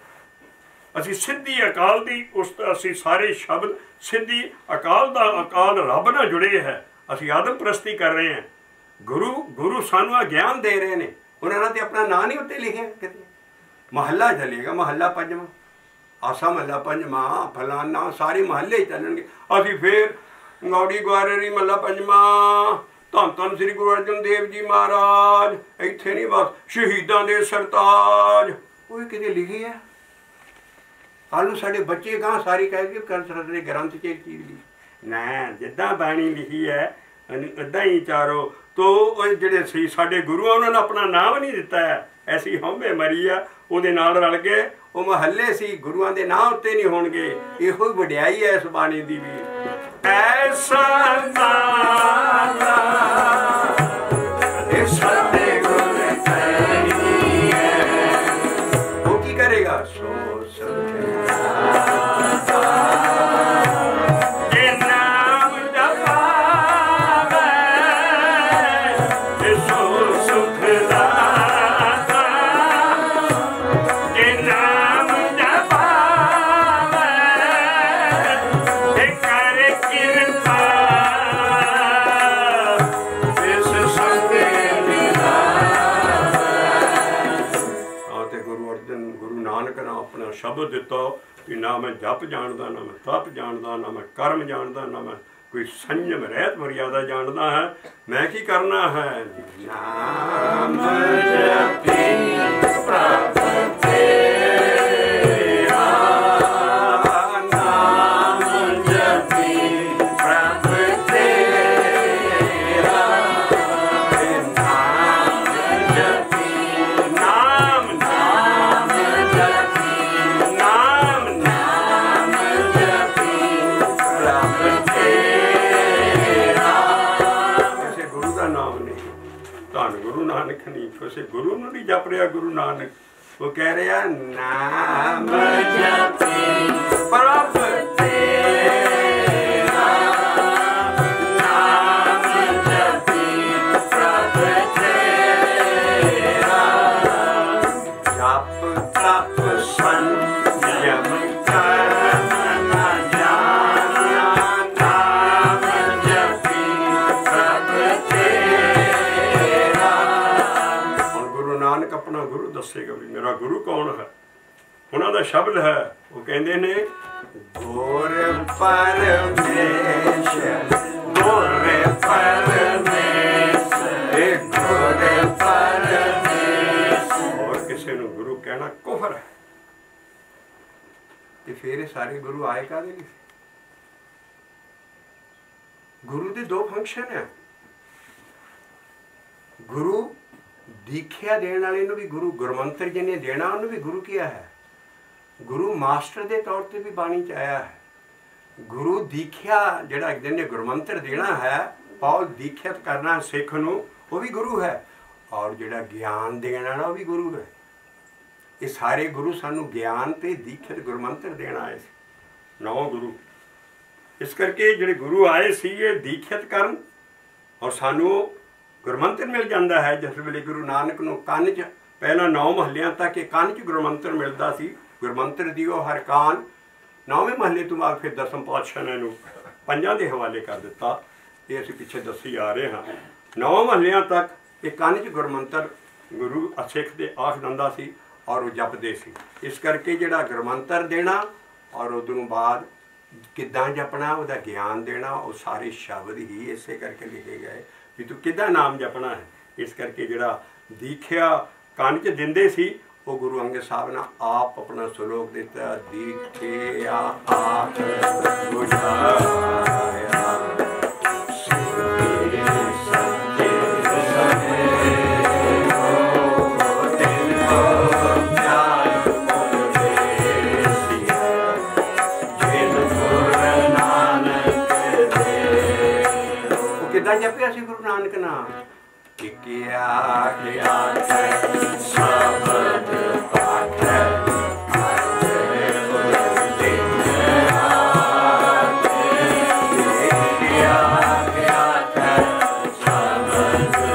ਅਸੀਂ ਸਿੱਧੀ ਅਕਾਲ ਦੀ ਅਸੀਂ ਸਾਰੇ ਸ਼ਬਦ ਸਿੱਧੀ ਅਕਾਲ ਦਾ, ਅਕਾਲ ਰੱਬ ਨਾਲ ਜੁੜੇ ਹੈ। ਅਸੀਂ ਆਦਮ ਪ੍ਰਸਤੀ ਕਰ ਰਹੇ ਹਾਂ। ਗੁਰੂ ਸਾਨੂੰ ਆ ਗਿਆਨ ਦੇ ਰਹੇ ਨੇ। ਉਹਨਾਂ ਨੇ ਆਪਣਾ ਨਾਂ ਨਹੀਂ ਉੱਤੇ ਲਿਖਿਆ ਕਿਤੇ। ਮਹੱਲਾ ਚੱਲੇਗਾ, ਮਹੱਲਾ ਪੰਜਵਾਂ, ਆਸਾ ਮਹੱਲਾ ਪੰਜਵਾਂ, ਫਲਾਨਾ, ਸਾਰੇ ਮਹੱਲੇ ਚੱਲਣਗੇ। ਅਸੀਂ ਫੇਰ ਗੌੜੀ ਗੁਆਰੇਰੀ ਮਹੱਲਾ ਪੰਜਵਾਂ, ਧੰਨ ਧੰਨ ਸ੍ਰੀ ਗੁਰੂ ਅਰਜਨ ਦੇਵ ਜੀ ਮਹਾਰਾਜ। ਇੱਥੇ ਨਹੀਂ ਬਸ ਸ਼ਹੀਦਾਂ ਦੇ ਸਰਤਾਜ, ਉਹ ਵੀ ਕਿਤੇ ਲਿਖੀ ਹੈ। ਕੱਲ੍ਹ ਨੂੰ ਸਾਡੇ ਬੱਚੇ ਗਾਂ ਸਾਰੀ ਕਹਿ ਕੇ ਕਰ ਸਕਦੇ ਗ੍ਰੰਥ 'ਚ ਇੱਕ ਚੀਜ਼ ਲਿਖੀ ਨਾ, ਜਿੱਦਾਂ ਬਾਣੀ ਲਿਖੀ ਹੈ ਇੱਦਾਂ ਹੀ ਚਾਰੋ। ਤੋ ਉਹ ਜਿਹੜੇ ਸੀ ਸਾਡੇ ਗੁਰੂਆਂ ਉਹਨਾਂ ਨੇ ਆਪਣਾ ਨਾਮ ਨਹੀਂ ਦਿੱਤਾ ਹੈ। ਐਸੀ ਹਉਮੈ ਮਰੀ ਆ ਉਹਦੇ ਨਾਲ ਰਲ ਕੇ ਉਹ ਮਹੱਲੇ ਸੀ, ਗੁਰੂਆਂ ਦੇ ਨਾਂ ਉੱਤੇ ਨਹੀਂ ਹੋਣਗੇ। ਇਹੋ ਹੀ ਵਡਿਆਈ ਹੈ ਇਸ ਬਾਣੀ ਦੀ ਵੀ। ਐਸਾ ਨਾਮ ਇਹ ਸਾਡੇ ਗੁਰ ਤੇਰੀ ਹੈ, ਉਹ ਕੀ ਕਰੇਗਾ ਸੋ ਸ਼ਬਦ ਦਿੱਤਾ ਕਿ ਨਾ ਮੈਂ ਜਪ ਜਾਣਦਾ, ਨਾ ਮੈਂ ਤਪ ਜਾਣਦਾ, ਨਾ ਮੈਂ ਕਰਮ ਜਾਣਦਾ, ਨਾ ਮੈਂ ਕੋਈ ਸੰਜਮ ਰਹਿਤ ਮਰਿਆਦਾ ਜਾਣਦਾ ਹੈ। ਮੈਂ ਕੀ ਕਰਨਾ ਹੈ? ਨਾਮ ਜਪੀ ਪ੍ਰਭ ਤੇਰਾ, ਨਾਮ ਜਪੀ ਪ੍ਰਭ ਤੇਰਾ, ਨਾਮ ਜਪੀ ਨਾਮ ਨਾਮ ਜਪੀ ਗੁਰੂ ਨਾਨਕ ਨਹੀਂ, ਕਿਸੇ ਗੁਰੂ ਨੂੰ ਨਹੀਂ ਜਪ ਰਿਹਾ ਗੁਰੂ ਨਾਨਕ। ਉਹ ਕਹਿ ਰਿਹਾ ਨਾਮ ਜਪੀ ਪ੍ਰਭ ਤੇਰਾ, ਨਾਮ ਜਪੀ ਪ੍ਰਭ ਤੇਰਾ, ਜਪ ਤਪ ਸੰਜਮ ਕਰਮ ਨਾ ਜਾਣਾ, ਨਾਮ ਜਪੀ ਪ੍ਰਭ ਨਾਨਕ ਆਪਣਾ ਗੁਰੂ ਦੱਸੇਗਾ ਵੀ ਮੇਰਾ ਗੁਰੂ ਕੌਣ ਹੈ। ਉਹਨਾਂ ਦਾ ਸ਼ਬਦ ਹੈ, ਉਹ ਕਹਿੰਦੇ ਨੇ ਗੁਰ ਪਰਮੇਸ਼ਰ, ਗੁਰ ਪਰਮੇਸ਼ਰ, ਗੁਰ ਪਰਮੇਸ਼ਰ। ਹੋਰ ਕਿਸੇ ਨੂੰ ਗੁਰੂ ਕਹਿਣਾ ਕੁਫਰ ਹੈ। ਤੇ ਫਿਰ ਇਹ ਸਾਰੇ ਗੁਰੂ ਆਏ ਕਾਹਦੇ ਲਈ? ਗੁਰੂ ਦੇ ਦੋ ਫੰਕਸ਼ਨ ਹੈ। ਗੁਰੂ ਦੀਖਿਆ ਦੇਣ ਵਾਲੇ ਨੂੰ ਵੀ ਗੁਰੂ, ਗੁਰਮੰਤਰ ਜਿਹਨੇ ਦੇਣਾ ਉਹਨੂੰ ਵੀ ਗੁਰੂ ਕਿਹਾ ਹੈ। ਗੁਰੂ ਮਾਸਟਰ ਦੇ ਤੌਰ ਤੇ ਵੀ ਬਾਣੀ 'ਚ ਆਇਆ ਹੈ। ਗੁਰੂ ਦੀਖਿਆ ਜਿਹੜਾ ਜਿਹਨੇ ਗੁਰਮੰਤਰ ਦੇਣਾ ਹੈ, ਪਾਉ ਦੀਖਿਤ ਕਰਨਾ ਸਿੱਖ ਨੂੰ, ਉਹ ਵੀ ਗੁਰੂ ਹੈ। ਔਰ ਜਿਹੜਾ ਗਿਆਨ ਦੇਣ ਵਾਲਾ ਉਹ ਵੀ ਗੁਰੂ ਹੈ। ਇਹ ਸਾਰੇ ਗੁਰੂ ਸਾਨੂੰ ਗਿਆਨ ਤੇ ਦੀਖਿਤ ਗੁਰਮੰਤਰ ਦੇਣ ਆਏ ਸੀ, 9 ਗੁਰੂ। ਇਸ ਕਰਕੇ ਜਿਹੜੇ ਗੁਰੂ ਆਏ ਸੀ ਇਹ ਦੀਖਿਤ ਕਰਨ ਔਰ ਸਾਨੂੰ ਗੁਰਮੰਤਰ ਮਿਲ ਜਾਂਦਾ ਹੈ। ਜਿਸ ਵੇਲੇ ਗੁਰੂ ਨਾਨਕ ਨੂੰ ਕੰਨ 'ਚ ਪਹਿਲਾਂ 9 ਮਹੱਲਿਆਂ ਤੱਕ ਇਹ ਕੰਨ 'ਚ ਗੁਰਮੰਤਰ ਮਿਲਦਾ ਸੀ। ਗੁਰਮੰਤਰ ਦਿਓ ਹਰ ਕਾਨ। 9ਵੇਂ ਮਹੱਲੇ ਤੋਂ ਬਾਅਦ ਫਿਰ ਦਸਮ ਪਾਤਸ਼ਾਹ ਨੇ ਇਹਨੂੰ 5 ਦੇ ਹਵਾਲੇ ਕਰ ਦਿੱਤਾ। ਇਹ ਅਸੀਂ ਪਿੱਛੇ ਦੱਸੀ ਆ ਰਹੇ ਹਾਂ। 9 ਮਹੱਲਿਆਂ ਤੱਕ ਇਹ ਕੰਨ 'ਚ ਗੁਰਮੰਤਰ ਗੁਰੂ ਸਿੱਖ ਦੇ ਆਖ ਦਿੰਦਾ ਸੀ ਔਰ ਉਹ ਜਪਦੇ ਸੀ। ਇਸ ਕਰਕੇ ਜਿਹੜਾ ਗੁਰਮੰਤਰ ਦੇਣਾ ਔਰ ਉਦੋਂ ਬਾਅਦ ਕਿੱਦਾਂ ਜਪਣਾ, ਉਹਦਾ ਗਿਆਨ ਦੇਣਾ, ਉਹ ਸਾਰੇ ਸ਼ਬਦ ਹੀ ਇਸੇ ਕਰਕੇ ਲਿਖੇ ਗਏ ਵੀ ਤੂੰ ਕਿੱਦਾਂ ਨਾਮ ਜਪਣਾ ਹੈ। ਇਸ ਕਰਕੇ ਜਿਹੜਾ ਦੀਖਿਆ ਕੰਨ 'ਚ ਦਿੰਦੇ ਸੀ ਉਹ ਗੁਰੂ ਅੰਗਦ ਸਾਹਿਬ ਨੇ ਆਪ ਆਪਣਾ ਸਲੋਕ ਦਿੱਤਾ, ਦੀਖਿਆ ਆਪ ਬੁਝਾਇਆ ਕਿੱਦਾਂ ਜਪਿਆ ਸੀ ਗੁਰੂ ਨਾਨਕ ਨਾਮ। ਕਿਆ ਕਿਆ ਸ਼ਬਦ ਪਾਖੈ ਕਿਆ ਕਿਆ ਸ਼ਬਦ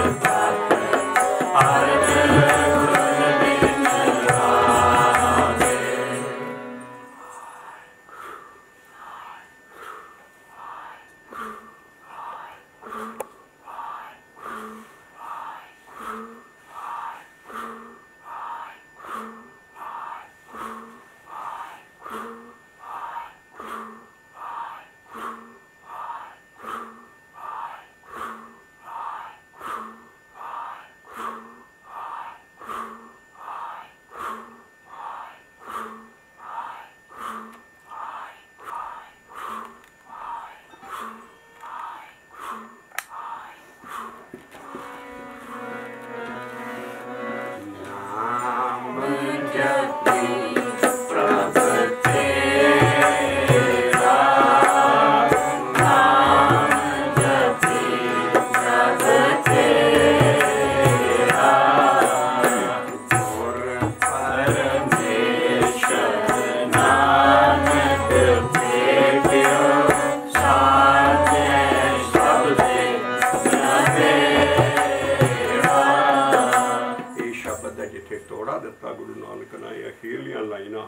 जिथे तोड़ा दिता गुरु नानक ने अखीरलियां लाइना।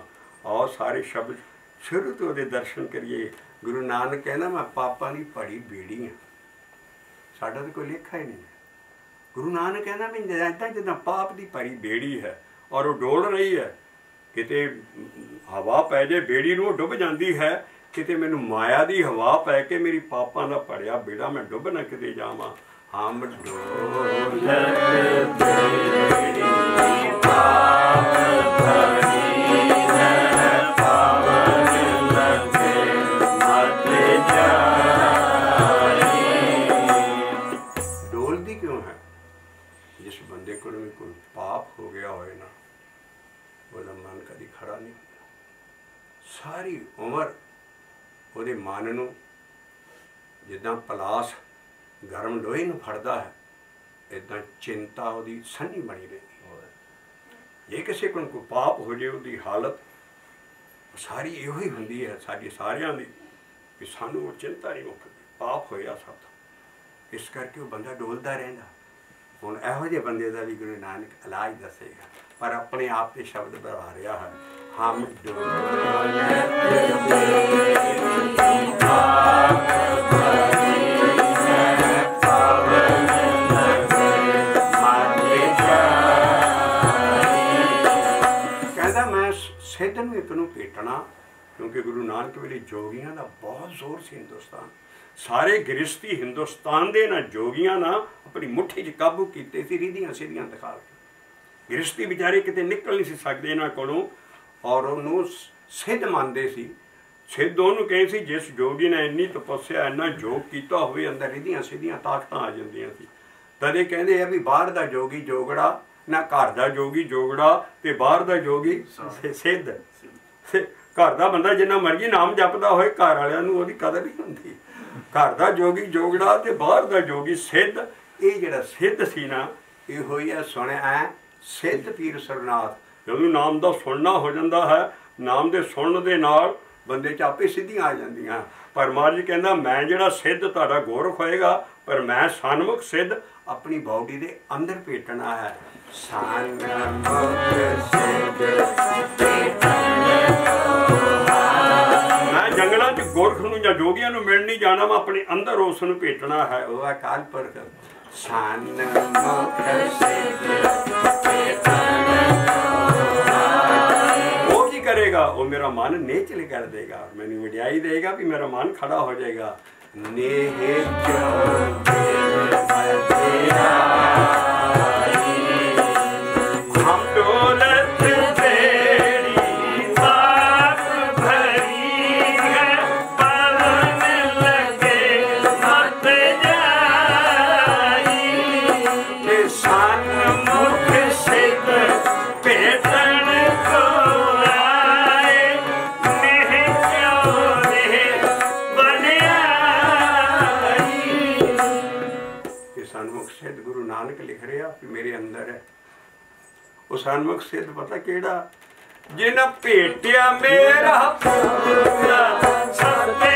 आओ सारे शब्द शुरू तो दे दर्शन करिए। गुरु नानक कहना मैं पापा की पड़ी बेड़ी हाँ, साडा तो कोई लेखा ही नहीं है। गुरु नानक कहना मैं इदा जिदा पाप की पड़ी बेड़ी है और वो डोल रही है, किते हवा पै जाए बेड़ी नूं डुब जाती है, किते मैनू माया की हवा पै के मेरी पापा का भरिया बेड़ा मैं डुब ना किते जावां। हम डोल डोलदी क्यों है? जिस बंदे को भी कोई पाप हो गया होए ना, ਉਹਦਾ मन कभी खड़ा नहीं होता। सारी उम्र ਉਹਦੇ मन ਨੂੰ ਜਿੱਦਾਂ ਪਲਾਸ ਗਰਮ ਲੋਹੇ ਨੂੰ ਫੜਦਾ ਹੈ, ਇਦਾਂ ਚਿੰਤਾ ਉਹਦੀ ਸੰਨੀ ਬਣੀ ਰਹਿੰਦੀ ਹੈ। ਜੇ ਕਿਸੇ ਕੋਲ ਕੋਈ ਪਾਪ ਹੋ ਜਾਏ ਉਹਦੀ ਹਾਲਤ ਸਾਰੀ ਇਹੋ ਹੀ ਹੁੰਦੀ ਹੈ, ਸਾਡੀ ਸਾਰਿਆਂ ਦੀ, ਕਿ ਸਾਨੂੰ ਉਹ ਚਿੰਤਾ ਨਹੀਂ ਮੁੱਕਦੀ, ਪਾਪ ਹੋਇਆ ਸਭ ਤੋਂ। ਇਸ ਕਰਕੇ ਉਹ ਬੰਦਾ ਡੋਲਦਾ ਰਹਿੰਦਾ। ਹੁਣ ਇਹੋ ਜਿਹੇ ਬੰਦੇ ਦਾ ਵੀ ਗੁਰੂ ਨਾਨਕ ਇਲਾਜ ਦੱਸੇਗਾ, पर अपने आप के शब्द बना रहा है। हम कहता मैं सिद्ध नूं एक नूं भेटना, क्योंकि गुरु नानक वेले जोगियां का बहुत जोर से हिंदुस्तान, सारे गृहस्थी हिंदुस्तान के ना जोगियां ना अपनी मुट्ठी च काबू कीते सी, रीधियां सीधियां दिखा के। गृहस्थी बेचारे किते निकल नहीं सकते इन्हां कोलों, और उन्होंने सिद्ध मानते सी। सिद्ध उन्होंने कहे सी जिस जोगी ने इन्नी तपस्या इन्ना योग किया होवे, अंदर रिधियां सीधियां ताकत आ जांदियां सी। तदे कहते हैं भी बाहर दा जोगी जोगड़ा ना, घर दा जोगी जोगड़ा ते बाहर दा जोगी सिद्ध। घर दा बंदा जिन्ना मर्जी नाम जपदा होए, घर वालियां नूं ओहदी कदर नहीं हुंदी। घर दा जोगी जोगड़ा ते बाहर दा जोगी सिद्ध। ये जिहड़ा सिद्ध सी ना, इहो ही सुनिया सिद्ध पीर सरनाथ। जदों नाम का सुनना हो जाता है, नाम के सुनने के नाल बंदे च आपे सिद्धियां आ जांदियां। पर महाराज कहना मैं जिहड़ा सिद्ध तुहाडा गोरख होएगा, पर मैं सन्मुख सिद्ध अपनी बॉडी के अंदर भेटना है। मैं जंगलों च गोरख नूं जां जोगियां नूं मिल नहीं जाना, मैं अपने अंदर उस नूं भेटना है। वह अकाल पुरख सन्मुख सिद्ध करेगा, वो मेरा मन नेचल कर देगा, मैंने वड्याई देगा, भी मेरा मन खड़ा हो जाएगा। हम दौलत तेरी बात भरी है, पवन लगे मत जाई, सन्मुख सिद्ध भेटन को सिद्ध गुरु नानक लिख रहा कि मेरे अंदर है। वो सन्मुख सिद्ध पता केड़ा? जिन भेटिया मेरा पूरा सत्य